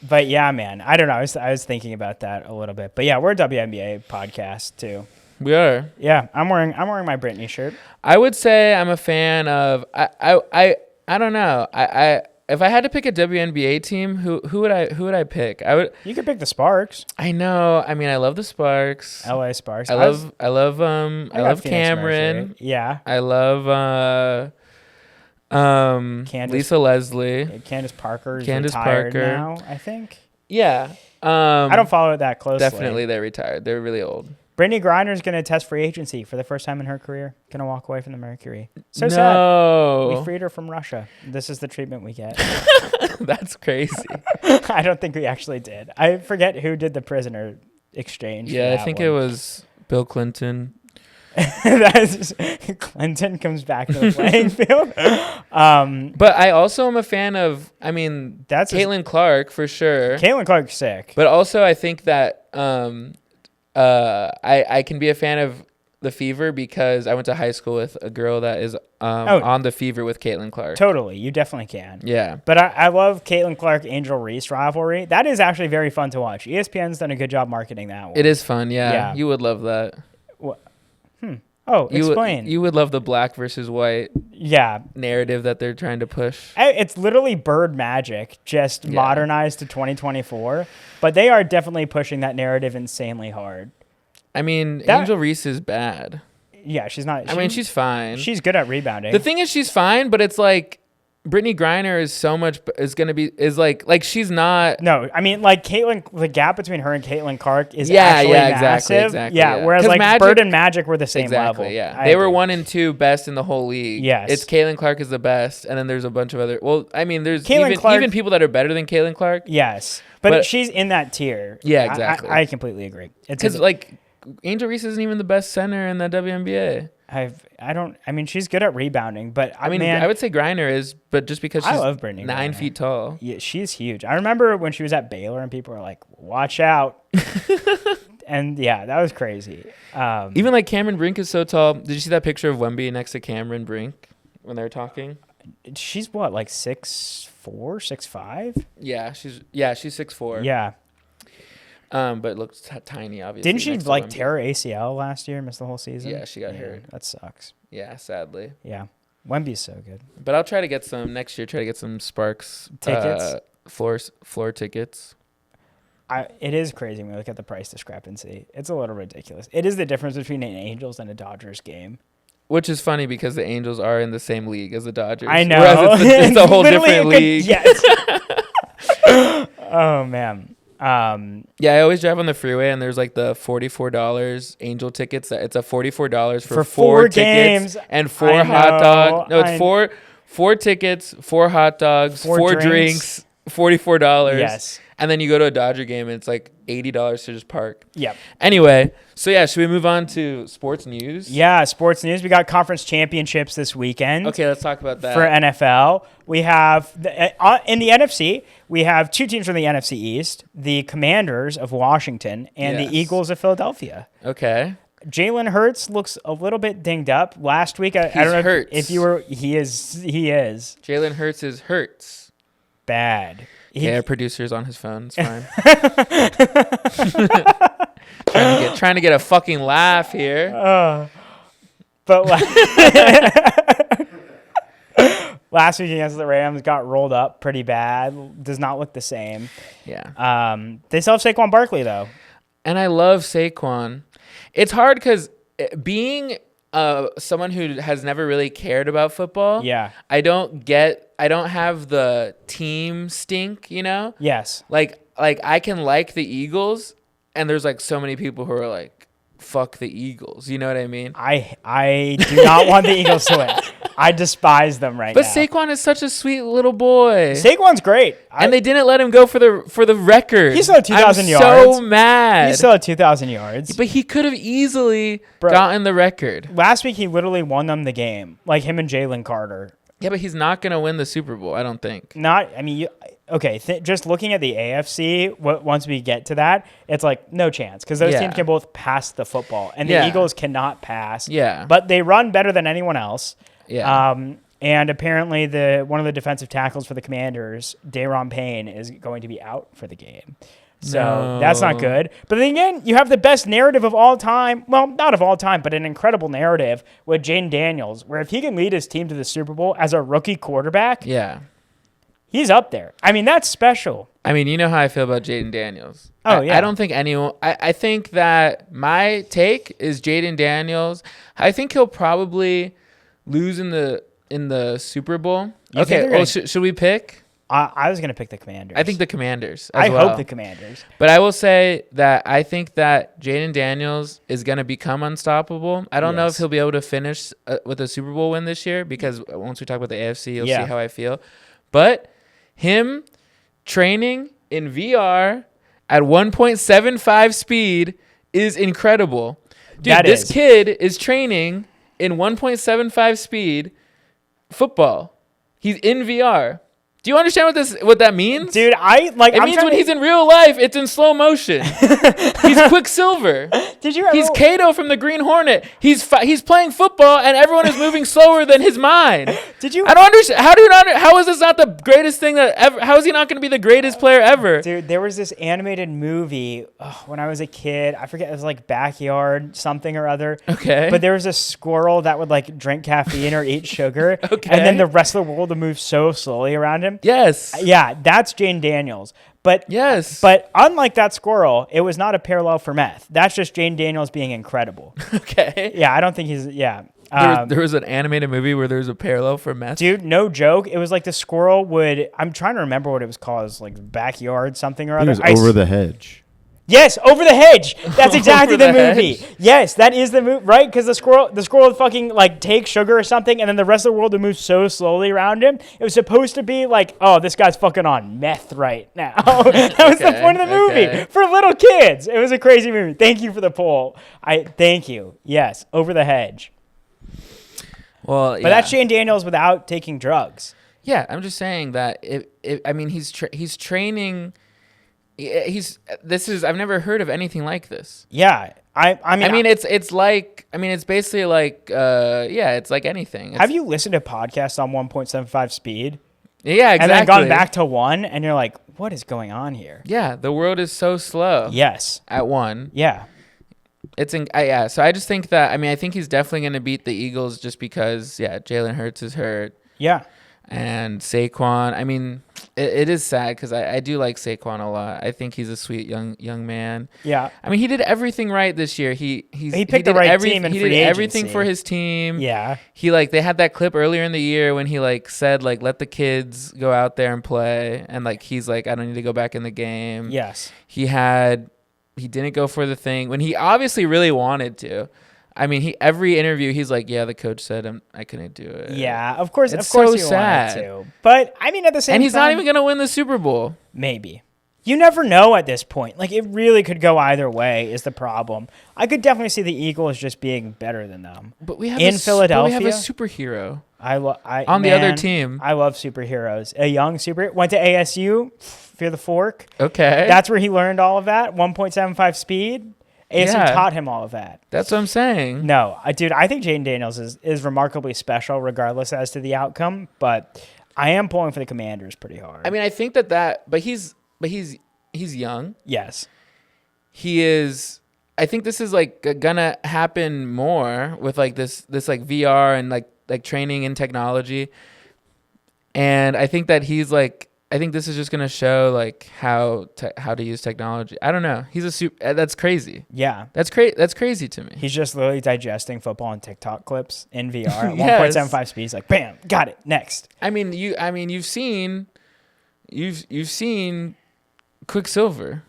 But yeah, man. I don't know. I was thinking about that a little bit. But yeah, we're a WNBA podcast too. We are. Yeah, I'm wearing my Britney shirt. I would say I'm a fan of... I don't know. If I had to pick a WNBA team, who would I pick? You could pick the Sparks. I know. I mean, I love the Sparks. LA Sparks. I love Cameron. Mercury. Yeah. I love Lisa Leslie. Candace Parker is retired now, I think. Yeah. I don't follow it that closely. Definitely they're retired. They're really old. Brittany Griner is going to test free agency for the first time in her career. Going to walk away from the Mercury. So sad. We freed her from Russia. This is the treatment we get. That's crazy. I don't think we actually did. I forget who did the prisoner exchange. Yeah, I think it was Bill Clinton. Clinton comes back to the playing field. But I also am a fan of, that's Caitlin Clark for sure. Caitlin Clark's sick. But also I think that I can be a fan of the Fever because I went to high school with a girl that is on the Fever with Caitlin Clark. Totally. You definitely can. Yeah. But I love Caitlin Clark-Angel Reese rivalry. That is actually very fun to watch. ESPN's done a good job marketing that one. It is fun, yeah. You would love that. What? Oh, explain. You would love the black versus white narrative that they're trying to push. It's literally Bird Magic, just modernized to 2024. But they are definitely pushing that narrative insanely hard. I mean, Angel Reese is bad. Yeah, she's not. She's fine. She's good at rebounding. The thing is, she's fine, but it's like Brittany Griner is like she's not. No, I mean, like Caitlin, the gap between her and Caitlin Clark is actually massive. Exactly. Yeah, whereas like Bird and Magic were the same level. Yeah, they were 1 and 2 best in the whole league. Yes, it's Caitlin Clark is the best, and then there's a bunch of other. Well, I mean, there's even people that are better than Caitlin Clark. Yes, but she's in that tier. Yeah, exactly. I completely agree. Because like Angel Reese isn't even the best center in the WNBA. She's good at rebounding, but I would say Griner is, but just because I love Brittany 9 feet tall. Yeah, she's huge. I remember when she was at Baylor and people were like, watch out. And yeah, that was crazy. Even like Cameron Brink is so tall. Did you see that picture of Wemby next to Cameron Brink when they were talking? She's what, like 6'4", 6'5"? Yeah, she's 6'4". Yeah. But looks tiny, obviously. Didn't she like tear her ACL last year, miss the whole season? Yeah, she got hurt. That sucks. Yeah, sadly. Yeah, Wemby's so good. But I'll try to get some next year. Try to get some Sparks tickets, floor tickets. It is crazy when we look at the price discrepancy. It's a little ridiculous. It is the difference between an Angels and a Dodgers game. Which is funny because the Angels are in the same league as the Dodgers. I know. Whereas it's a whole different league. Yes. Oh man. I always drive on the freeway and there's like the $44 Angel tickets. It's a $44 for 4 games tickets and 4 hot dogs. No, it's four tickets, 4 hot dogs, 4 drinks, $44. Yes. And then you go to a Dodger game and it's like $80 to just park. Yep. Anyway, so should we move on to sports news? Yeah, sports news. We got conference championships this weekend. Okay, let's talk about that. For NFL, we have in the NFC, we have 2 teams from the NFC East: the Commanders of Washington and the Eagles of Philadelphia. Okay. Jalen Hurts looks a little bit dinged up. Last week, I don't know if you were. He is. Jalen Hurts is Hurts. Bad. Our producer's on his phone. It's fine. trying to get a fucking laugh here. But last week against the Rams, got rolled up pretty bad. Does not look the same. Yeah. They still have Saquon Barkley though, and I love Saquon. It's hard because being someone who has never really cared about football. Yeah. I don't have the team stink, you know? Yes. Like like I can like the Eagles, and there's like so many people who are like, fuck the Eagles. You know what I mean? I do not want the Eagles to win. I despise them right now. But Saquon is such a sweet little boy. Saquon's great. And they didn't let him go for the record. He still had 2,000 yards. I'm so mad. He still had 2,000 yards. But he could have easily gotten the record. Last week, he literally won them the game. Like him and Jalen Carter. Yeah, but he's not going to win the Super Bowl, I don't think. Just looking at the AFC, once we get to that, it's like no chance. Because those teams can both pass the football. And the Eagles cannot pass. Yeah. But they run better than anyone else. Yeah. And apparently one of the defensive tackles for the Commanders, Daron Payne, is going to be out for the game. So that's not good. But then again, you have the best narrative of all time. Well, not of all time, but an incredible narrative with Jaden Daniels, where if he can lead his team to the Super Bowl as a rookie quarterback, he's up there. I mean, that's special. I mean, you know how I feel about Jaden Daniels. Yeah. I don't think anyone. I think that my take is Jaden Daniels. I think he'll probably lose in the Super Bowl. Okay. Well, should we pick? I was going to pick the Commanders. I think the Commanders. I hope the Commanders. But I will say that I think that Jaden Daniels is going to become unstoppable. I don't know if he'll be able to finish with a Super Bowl win this year, because once we talk about the AFC, you'll see how I feel. But him training in VR at 1.75 speed is incredible. Dude, this kid is training in 1.75 speed football. He's in VR. Do you understand what that means? Dude, it means when he's in real life, it's in slow motion. He's Quicksilver. Did you ever? He's Kato from the Green Hornet. He's playing football, and everyone is moving slower than his mind. Did you? I don't understand. How is this not the greatest thing that ever? How is he not going to be the greatest player ever? Dude, there was this animated movie when I was a kid. I forget, it was like Backyard something or other. Okay. But there was a squirrel that would like drink caffeine or eat sugar. Okay. And then the rest of the world would move so slowly around him. Yes. Yeah, that's Jane Daniels. But yes. But unlike that squirrel, it was not a parallel for meth. That's just Jane Daniels being incredible. Okay. Yeah, I don't think he's there was an animated movie where there was a parallel for meth. Dude, no joke. It was like the squirrel I'm trying to remember what it was called. It was like Backyard something or other. It was Over the Hedge. Yes, Over the Hedge. That's exactly the movie. Hedge. Yes, that is the movie, right? Because the squirrel would fucking like take sugar or something, and then the rest of the world would move so slowly around him. It was supposed to be like, oh, this guy's fucking on meth right now. That was the point of the movie for little kids. It was a crazy movie. Thank you for the poll. Thank you. Yes, Over the Hedge. Well, but that's Shane Daniels without taking drugs. Yeah, I'm just saying that. He's training. I've never heard of anything like this. Yeah. It's basically like, it's like anything. Have you listened to podcasts on 1.75 speed? Yeah, exactly. And then gone back to 1 and you're like, what is going on here? Yeah. The world is so slow. Yes. At 1. Yeah. So I just think that, I think he's definitely going to beat the Eagles just because, Jalen Hurts is hurt. Yeah. And Saquon, it is sad because I do like Saquon a lot. I think he's a sweet young man. Yeah. He did everything right this year. He picked the right team in free agency. He did everything for his team. Yeah. They had that clip earlier in the year when he said let the kids go out there and play, and he's like, I don't need to go back in the game. Yes. He didn't go for the thing when he obviously really wanted to. Every interview he's like, yeah, the coach said I couldn't do it. Yeah, of course. It's of course so he sad. Wanted to. But at the same time, and he's not even gonna win the Super Bowl. Maybe. You never know at this point. It really could go either way. Is the problem? I could definitely see the Eagles just being better than them. But we have Philadelphia. We have a superhero. The other team. I love superheroes. A young superhero went to ASU. Fear the Fork. Okay. That's where he learned all of that. 1.75 speed. ASU taught him all of that. That's what I'm saying. No, dude, I think Jaden Daniels is remarkably special regardless as to the outcome, but I am pulling for the Commanders pretty hard. I think but he's young. Yes. He is. I think this is gonna happen more with this VR and training in technology. And I think that he's I think this is just gonna show how to use technology. I don't know. He's that's crazy. Yeah, that's crazy to me. He's just literally digesting football and TikTok clips in VR at 1.75 speed. He's like, bam, got it. Next. You've seen Quicksilver.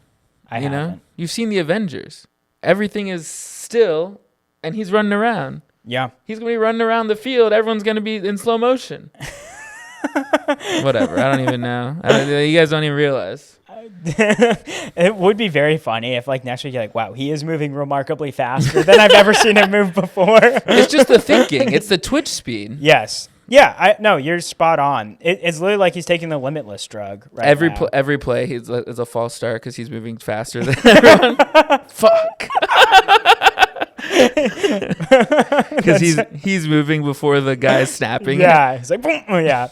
I haven't. You've seen the Avengers. Everything is still, and he's running around. Yeah. He's going to be running around the field. Everyone's going to be in slow motion. Whatever. I don't even know. You guys don't even realize. It would be very funny if, like, next week you're like, wow, he is moving remarkably faster than I've ever seen him move before. It's just the thinking. It's the twitch speed. Yes. Yeah. No, you're spot on. It's literally like he's taking the Limitless drug right now. Every play is a false start because he's moving faster than everyone. Fuck. Because he's moving before the guy's snapping. Yeah, he's like, boom. Yeah,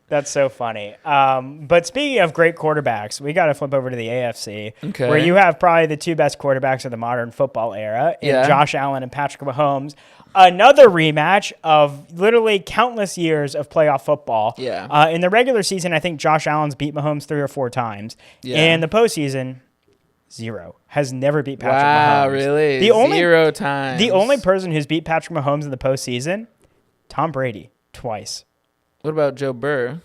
that's so funny. But speaking of great quarterbacks, we got to flip over to the AFC, where you have probably the two best quarterbacks of the modern football era, in Josh Allen and Patrick Mahomes. Another rematch of literally countless years of playoff football. Yeah. In the regular season, I think Josh Allen's beat Mahomes 3 or 4 times. Yeah. In the postseason, 0. Has never beat Patrick Mahomes. Wow, really? 0 times. The only person who's beat Patrick Mahomes in the postseason, Tom Brady, twice. What about Joe Burrow?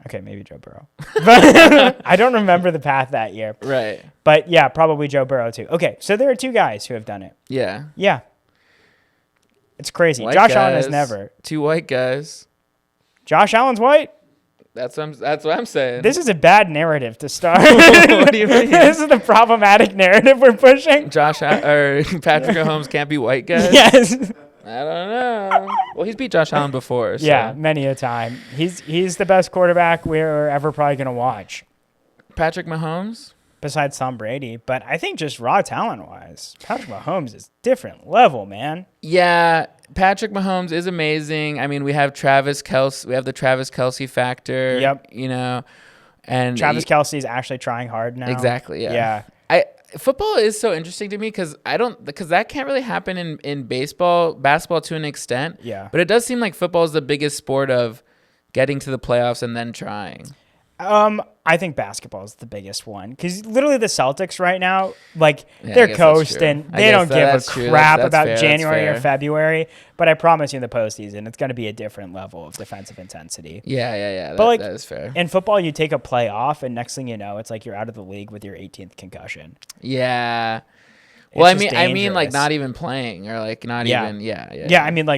Okay, maybe Joe Burrow. But I don't remember the path that year. Right. But yeah, probably Joe Burrow too. Okay, so there are 2 guys who have done it. Yeah. Yeah. It's crazy. White Josh guys, Allen has never. 2 white guys. Josh Allen's white? That's what I'm saying. This is a bad narrative to start. What do you mean? This is the problematic narrative we're pushing. Patrick Mahomes can't be white guys? Yes. I don't know. Well, he's beat Josh Allen before. So. Yeah, many a time. He's the best quarterback we're ever probably going to watch. Patrick Mahomes? Besides Tom Brady. But I think just raw talent-wise, Patrick Mahomes is different level, man. Yeah, Patrick Mahomes is amazing. I mean, we have Travis Kelce. We have the Travis Kelce factor. Yep. And Travis Kelce is actually trying hard now. Exactly. Yeah. Football is so interesting to me because that can't really happen in basketball to an extent. Yeah. But it does seem like football is the biggest sport of getting to the playoffs and then trying. I think basketball is the biggest one because literally the Celtics right now, they're coasting. They don't give a crap about January or February. But I promise you, in the postseason, it's going to be a different level of defensive intensity. Yeah. But that is fair. In football, you take a play off, and next thing you know, it's like you're out of the league with your 18th concussion. Yeah. Well, I mean, like not even playing or like not even. Yeah. I mean,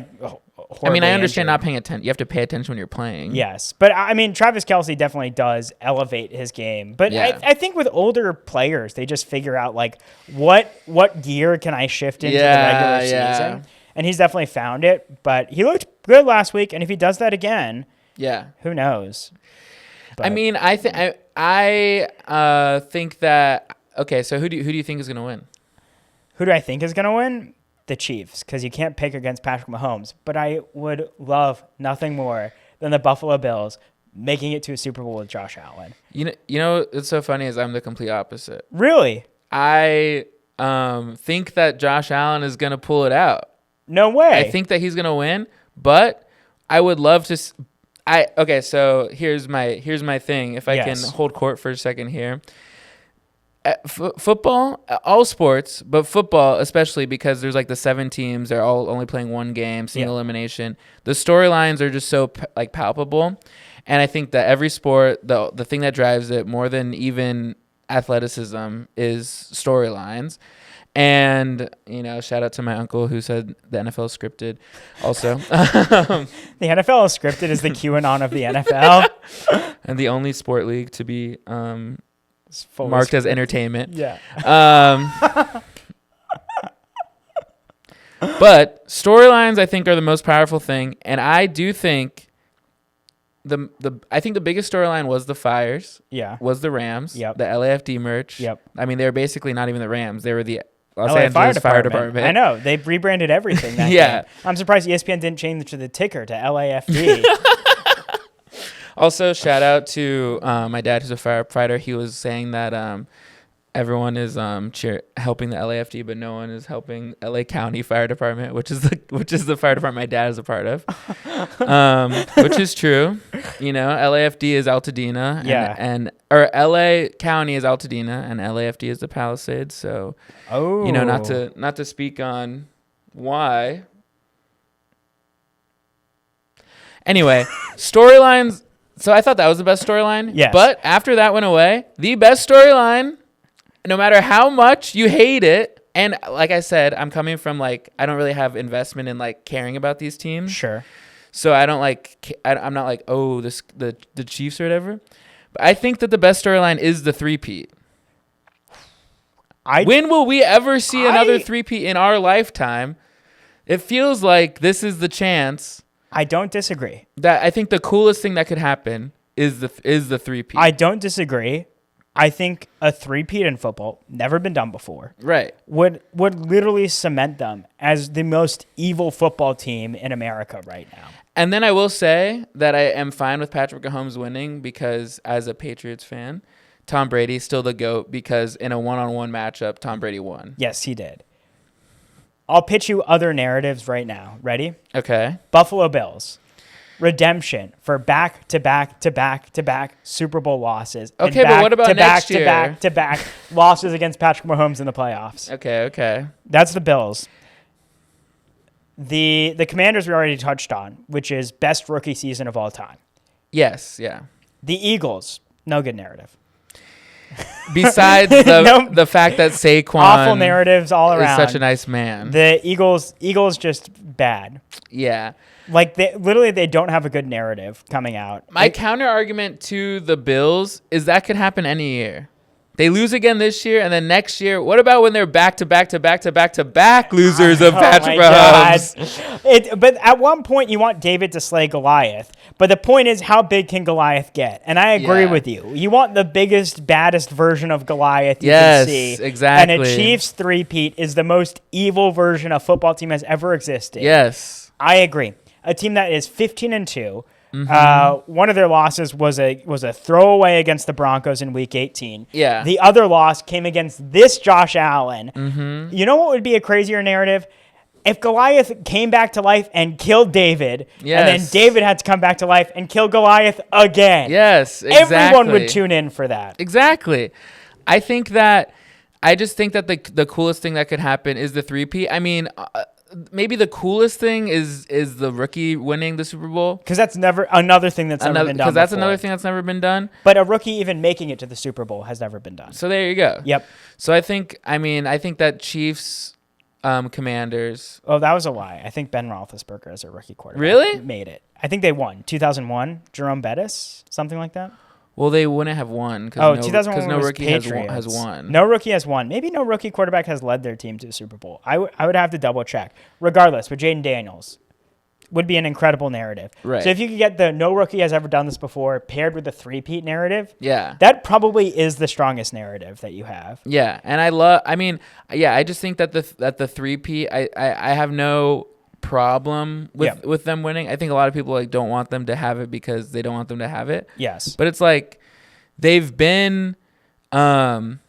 I understand not paying attention. You have to pay attention when you're playing. Yes. But, I mean, Travis Kelce definitely does elevate his game. But I think with older players, they just figure out, what gear can I shift into the regular season? And he's definitely found it. But he looked good last week. And if he does that again, who knows? But, I mean, I think that – okay, so who do you think is going to win? Who do I think is going to win? The Chiefs, because you can't pick against Patrick Mahomes. But I would love nothing more than the Buffalo Bills making it to a Super Bowl with Josh Allen. You know, it's so funny is I'm the complete opposite. Really? I think that Josh Allen is going to pull it out. No way. I think that he's going to win, but I would love to. Okay, so here's my thing. If I can hold court for a second here. Football, all sports, but football especially because there's the 7 teams. They're all only playing one game, single elimination. The storylines are just so palpable, and I think that every sport, the thing that drives it more than even athleticism is storylines. And shout out to my uncle who said the NFL is scripted. Also, the NFL is scripted is the QAnon of the NFL, and the only sport league to be marked as entertainment. Yeah. But storylines, I think, are the most powerful thing, and I do think I think the biggest storyline was the fires. Yeah. Was the Rams. Yep. The LAFD merch. Yep. I mean, they were basically not even the Rams. They were the Los LA Angeles Fire Department. I know. They've rebranded everything. That game. I'm surprised ESPN didn't change the ticker to LAFD. Also, shout out to my dad, who's a firefighter. He was saying that everyone is helping the LAFD, but no one is helping LA County Fire Department, which is the fire department my dad is a part of, which is true. LAFD is Altadena, or LA County is Altadena, and LAFD is the Palisades. So, not to speak on why. Anyway, storylines. So I thought that was the best storyline. Yes. But after that went away, the best storyline, no matter how much you hate it, and like I said, I'm coming from like, I don't really have investment in like caring about these teams. Sure. So I don't like, I'm not like, oh, the Chiefs or whatever. But I think that the best storyline is the three-peat. When will we ever see another three-peat in our lifetime? It feels like this is the chance. I don't disagree. That I think the coolest thing that could happen is the three-peat. I don't disagree. I think a three-peat in football, never been done before, right, would literally cement them as the most evil football team in America right now. And then I will say that I am fine with Patrick Mahomes winning because as a Patriots fan, Tom Brady's still the GOAT because in a one-on-one matchup, Tom Brady won. Yes, he did. I'll pitch you other narratives right now. Ready? Okay. Buffalo Bills. Redemption for back-to-back Super Bowl losses. Okay, but what about next year? Back-to-back losses against Patrick Mahomes in the playoffs. Okay. That's the Bills. The Commanders we already touched on, which is best rookie season of all time. Yes, yeah. The Eagles, no good narrative. Besides the fact that Saquon awful narratives all around. is such a nice man. The Eagles just bad. Yeah. Like they don't have a good narrative coming out. My counter argument to the Bills is that could happen any year. They lose again this year, and then next year. What about when they're back to back losers of Patrick Mahomes? But at one point, you want David to slay Goliath. But the point is, how big can Goliath get? And I agree with you. You want the biggest, baddest version of Goliath you can see. Yes, exactly. And a Chiefs three-peat is the most evil version a football team has ever existed. Yes, I agree. A team that is 15-2. One of their losses was a throwaway against the Broncos in Week 18. Yeah. The other loss came against this Josh Allen. You know what would be a crazier narrative? If Goliath came back to life and killed David, and then David had to come back to life and kill Goliath again. Yes, exactly. Everyone would tune in for that. Exactly. I just think that the coolest thing that could happen is the three-peat. I mean, maybe the coolest thing is the rookie winning the Super Bowl. Because that's another thing that's never been done. Because that's another thing that's never been done. But a rookie even making it to the Super Bowl has never been done. So there you go. Yep. So I think that Chiefs, Commanders. Oh, that was a lie. I think Ben Roethlisberger as a rookie quarterback really made it. I think they won 2001. Jerome Bettis, something like that. Well, they wouldn't have won. 2001 no rookie Patriots. has won. No rookie has won. Maybe no rookie quarterback has led their team to the Super Bowl. I would have to double check. Regardless, with Jaden Daniels, would be an incredible narrative. Right. So if you could get the no rookie has ever done this before paired with the three-peat narrative, yeah, that probably is the strongest narrative that you have. Yeah, and I just think that the three-peat, I have no problem with them winning. I think a lot of people don't want them to have it because they don't want them to have it. Yes. But it's like they've been however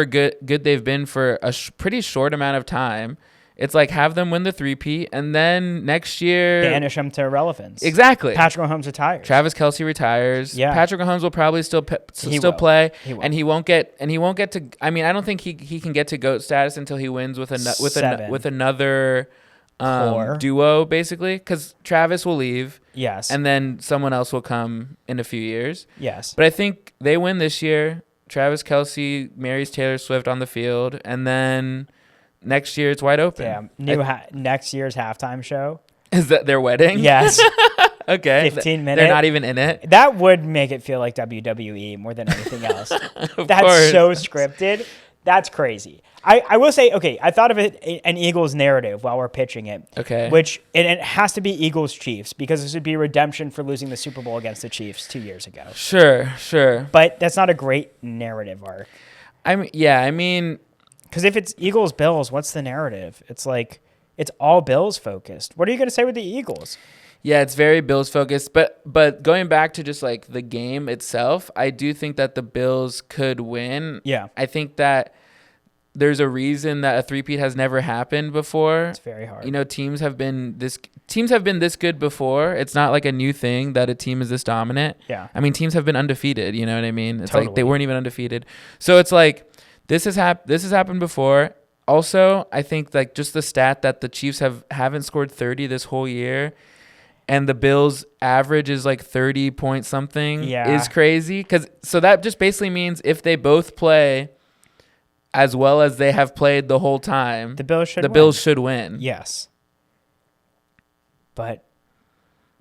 good they've been for a pretty short amount of time. It's like have them win the three-peat and then next year banish them to irrelevance. Exactly. Patrick Mahomes retires. Travis Kelce retires. Yeah. Patrick Mahomes will probably still play, and he won't get to. I mean, I don't think he can get to GOAT status until he wins with another duo, basically, because Travis will leave. Yes. And then someone else will come in a few years. Yes. But I think they win this year. Travis Kelce marries Taylor Swift on the field, and then next year it's wide open. Yeah. Next year's halftime show. Is that their wedding? Yes. Okay. 15 minutes. They're not even in it. That would make it feel like WWE more than anything else. That's course. So scripted. That's crazy. I will say, okay, I thought of it an Eagles narrative while we're pitching it. Okay. Which it has to be Eagles Chiefs because this would be redemption for losing the Super Bowl against the Chiefs 2 years ago. Sure. But that's not a great narrative arc. I mean, because if it's Eagles Bills, what's the narrative? It's like it's all Bills focused. What are you going to say with the Eagles? Yeah, it's very Bills focused, but going back to just like the game itself, I do think that the Bills could win. Yeah. I think that there's a reason that a three-peat has never happened before. It's very hard. You know, teams have been this good before. It's not like a new thing that a team is this dominant. Yeah. I mean, teams have been undefeated, you know what I mean? It's totally. Like they weren't even undefeated. So it's like this has happened before. Also, I think like just the stat that the Chiefs haven't scored 30 this whole year and the Bills average is like 30 point something is crazy. So that just basically means if they both play as well as they have played the whole time, the Bills should win. Yes. But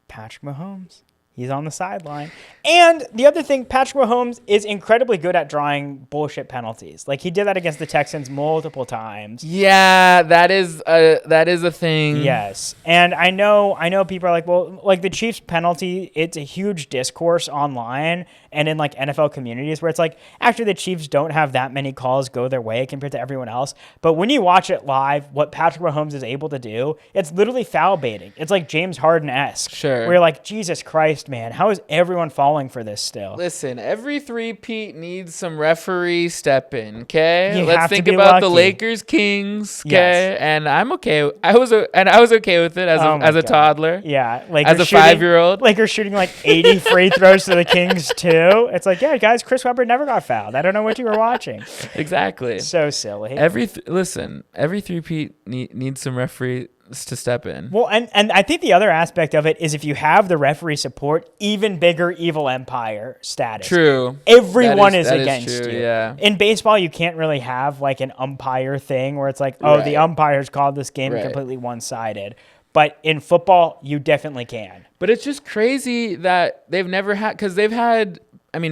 Patrick Mahomes, he's on the sideline. And the other thing, Patrick Mahomes is incredibly good at drawing bullshit penalties. Like, he did that against the Texans multiple times. Yeah, that is a thing. Yes. And I know people are like, well, like the Chiefs penalty, it's a huge discourse online and in like NFL communities where it's like, actually the Chiefs don't have that many calls go their way compared to everyone else. But when you watch it live, what Patrick Mahomes is able to do, it's literally foul baiting. It's like James Harden-esque. Sure. Where you're like, Jesus Christ, man, how is everyone falling for this still? Listen, every three-peat needs some referee step in, okay? Let's think about the Lakers Kings, okay? Yes. And I'm okay. I was okay with it as a toddler. Yeah, Lakers as a 5-year-old. Lakers shooting like 80 free throws to the Kings too. It's like, yeah, guys, Chris Webber never got fouled. I don't know what you were watching. Exactly. So silly. Every three-peat needs some referee to step in. Well, and I think the other aspect of it is if you have the referee support, even bigger evil empire status. True. Everyone is against you. Yeah. In baseball, you can't really have like an umpire thing where it's like, oh, the umpires called this game completely one-sided. But in football, you definitely can. But it's just crazy that they've never had, because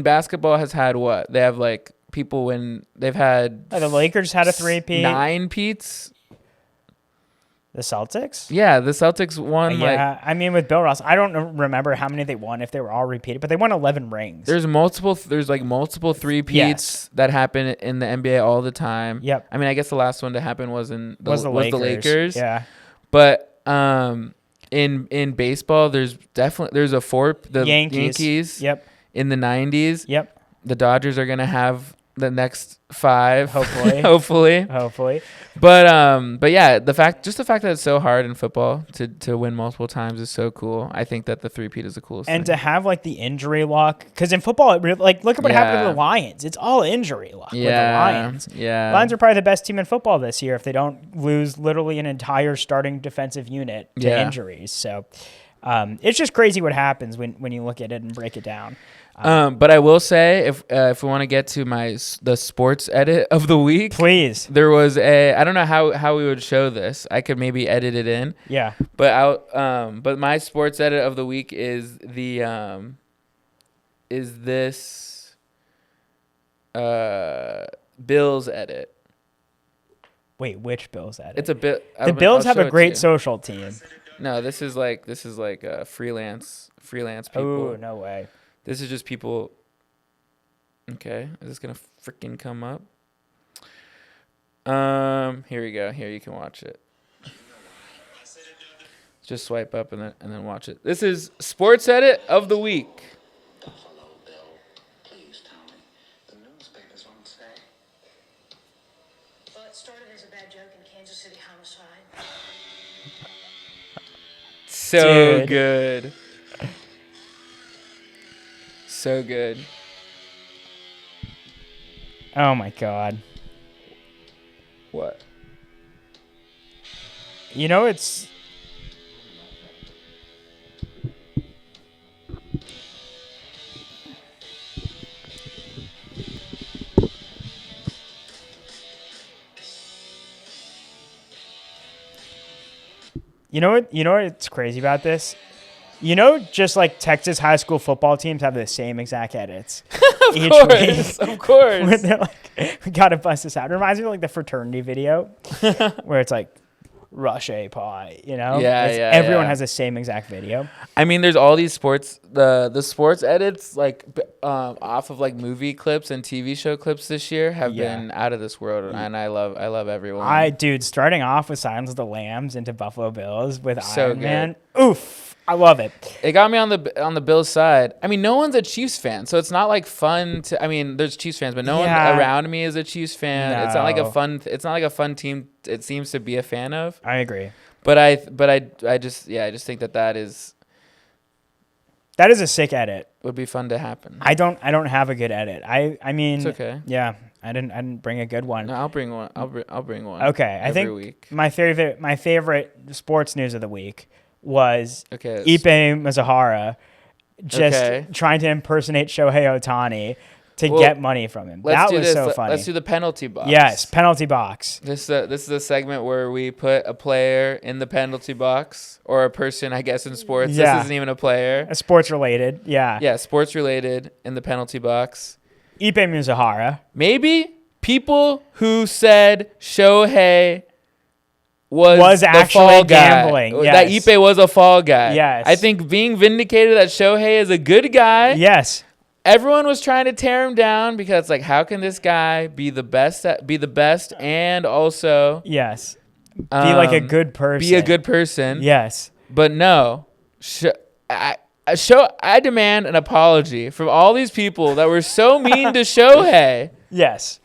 basketball has had what? They have like people when they've had. The Lakers had a 3-peat. 9 peats. The Celtics? Yeah, the Celtics won. With Bill Russell, I don't remember how many they won if they were all repeated, but they won 11 rings. There's multiple 3-peats that happen in the NBA all the time. Yep. I guess the last one to happen was the Lakers. Yeah. But in baseball, there's a 4. The Yankees. Yep. In the 90s. Yep. The Dodgers are gonna have the next 5, hopefully. But yeah, the fact that it's so hard in football to win multiple times is so cool. I think that the 3-peat is the coolest thing. And to have like the injury luck, because in football, look at what happened to the Lions. It's all injury luck with the Lions. Yeah, Lions are probably the best team in football this year if they don't lose literally an entire starting defensive unit to injuries. So it's just crazy what happens when you look at it and break it down. But I will say, if we want to get to the sports edit of the week, please. There was I don't know how we would show this. I could maybe edit it in. Yeah. But my sports edit of the week is this Bills edit. Wait, which Bills edit? It's a bit. The Bills have a great social team. No, this is like freelance people. Oh, no way. This is just people. Okay, is this gonna freaking come up? Here we go. Here, you can watch it. Just swipe up and then watch it. This is sports edit of the week. Hello, Bill. Please tell me. The newspapers won't say. Well, it started as a bad joke in Kansas City homicide. So good. So good. Oh my God. What? It's what's crazy about this? Just like Texas high school football teams have the same exact edits. Of course. Where they're like, we got to bust this out. It reminds me of like the fraternity video where it's like, rush a pie, everyone has the same exact video. There's all these sports, the sports edits like off of like movie clips and TV show clips this year have been out of this world, and I love everyone. Starting off with Silence of the Lambs into Buffalo Bills with so Iron good. Man. Oof. I love it. It got me on the Bills side. No one's a Chiefs fan, so it's not like fun to. There's Chiefs fans, but no one around me is a Chiefs fan. No. It's not like a fun team. It seems to be a fan of. I agree. But I just think that is a sick edit. Would be fun to happen. I don't have a good edit. It's okay. Yeah. I didn't bring a good one. No, I'll bring one. I'll bring one. Okay. I think week. my favorite sports news of the week was Okay. Ipe Mizuhara just trying to impersonate Shohei Ohtani to get money from him. That was so funny. Let's do the penalty box. Yes, penalty box. This is a segment where we put a player in the penalty box, or a person, I guess, in sports. Yeah. This isn't even a player. Sports related, yeah. Yeah, sports related in the penalty box. Ipe Mizuhara. Maybe people who said Shohei was the actually fall guy, gambling. that Yes. Ipe was a fall guy. Yes. I think being vindicated that Shohei is a good guy. Yes. Everyone was trying to tear him down because, like, how can this guy be the best and also Yes. Be like a good person. Be a good person. Yes. But no, I demand an apology from all these people that were so mean to Shohei. Yes.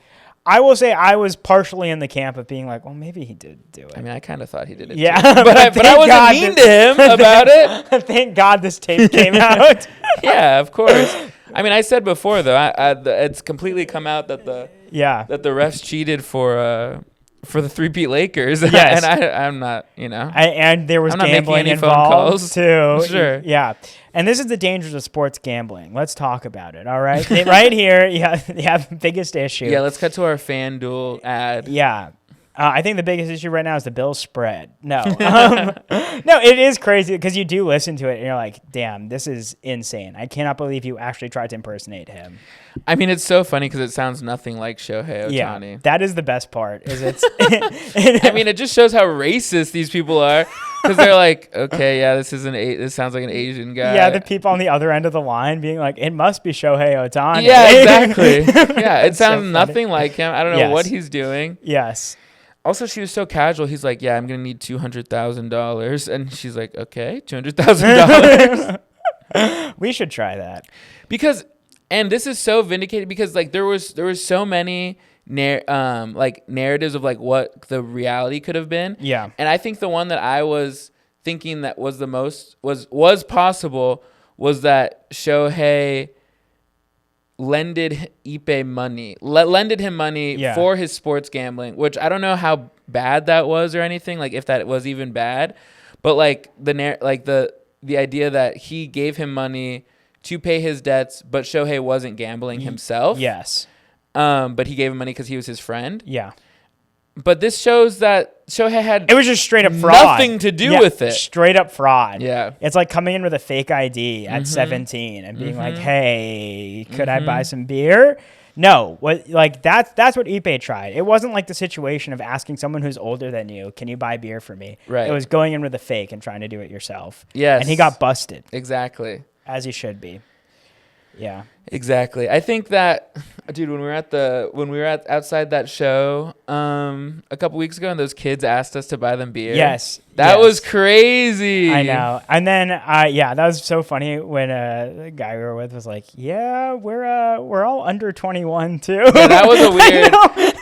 I will say I was partially in the camp of being like, well, maybe he did do it. I mean, I kind of thought he did it. Yeah. Too. But I wasn't mean to him about it. Thank God this tape came out. Yeah, of course. I mean, I said before though, it's completely come out that the refs cheated for the 3-peat Lakers. Yes. And I'm not, and there was I'm not gambling making any phone involved calls. too. Sure. Yeah. And this is the dangers of sports gambling. Let's talk about it. All right. Right here, you have the biggest issue. Yeah. Let's cut to our FanDuel ad. Yeah. I think the biggest issue right now is the Bills spread. No. No, it is crazy because you do listen to it and you're like, damn, this is insane. I cannot believe you actually tried to impersonate him. I mean, it's so funny because it sounds nothing like Shohei Ohtani. Yeah, that is the best part. Is it's. I mean, it just shows how racist these people are because they're like, okay, yeah, this sounds like an Asian guy. Yeah, the people on the other end of the line being like, it must be Shohei Ohtani. Yeah, exactly. Yeah, it sounds nothing like him. I don't know what he's doing. Yes. Also, she was so casual. He's like, yeah, I'm going to need $200,000. And she's like, okay, $200,000. We should try that. Because, and this is so vindicated because like there was so many narratives of like what the reality could have been. Yeah. And I think the one that I was thinking that was the most, was possible was that Shohei lended Ipe money, lended him money for his sports gambling, which I don't know how bad that was or anything, like if that was even bad, but like the idea that he gave him money to pay his debts, but Shohei wasn't gambling himself. Yes. But he gave him money because he was his friend. Yeah. But this shows that Shohei had it was just straight up fraud. Nothing to do with it. Straight up fraud. Yeah. It's like coming in with a fake ID at 17 and being like, hey, could I buy some beer? No. That's what Ipe tried. It wasn't like the situation of asking someone who's older than you, can you buy beer for me? Right. It was going in with a fake and trying to do it yourself. Yes. And he got busted. Exactly. As he should be. Yeah. Exactly. I think that, dude, when we were outside that show a couple weeks ago, and those kids asked us to buy them beer. Yes, that was crazy. I know. And then, that was so funny when the guy we were with was like, "Yeah, we're all under 21 too." Yeah, that was a weird.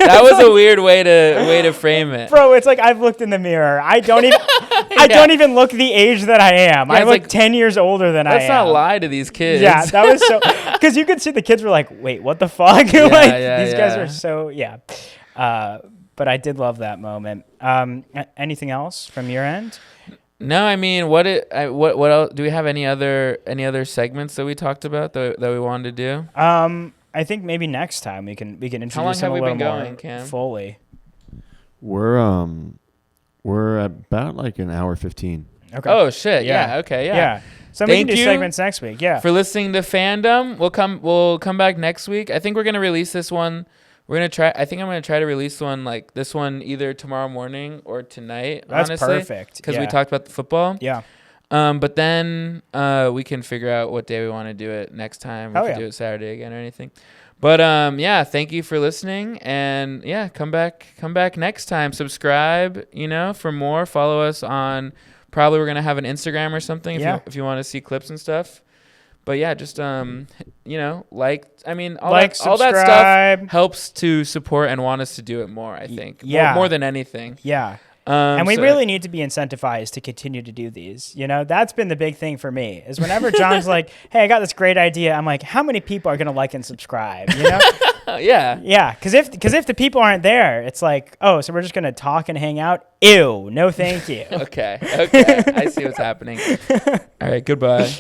That was a weird way to frame it, bro. It's like I've looked in the mirror. I don't even. I don't even look the age that I am. I look like 10 years older than I am. Let's not lie to these kids. Yeah, that was so. Because you could see the kids were like, "Wait, what the fuck?" These guys are so but I did love that moment. Anything else from your end? No, I mean, what else? Do we have any other segments that we talked about that we wanted to do? I think maybe next time we can introduce How long them have a we little been more going, Cam? fully. We're about like an hour 15. Okay. Oh shit! Yeah. Okay. Yeah. So we can do segments next week. Yeah. For listening to FanDumb, we'll come back next week. I think we're gonna release this one. I think I'm gonna try to release one like this one either tomorrow morning or tonight. That's honestly, perfect. Because we talked about the football. Yeah. But then we can figure out what day we want to do it next time. We can do it Saturday again or anything. But thank you for listening, and come back next time. Subscribe, for more. Follow us on. Probably we're gonna have an Instagram or something if you want to see clips and stuff. But just all that stuff helps to support and want us to do it more. I think more than anything. Yeah. And we really need to be incentivized to continue to do these. That's been the big thing for me is whenever John's like, hey, I got this great idea. I'm like, how many people are going to like and subscribe? Yeah. Yeah. Because if the people aren't there, it's like, oh, so we're just going to talk and hang out. Ew. No, thank you. Okay. I see what's happening. All right. Goodbye.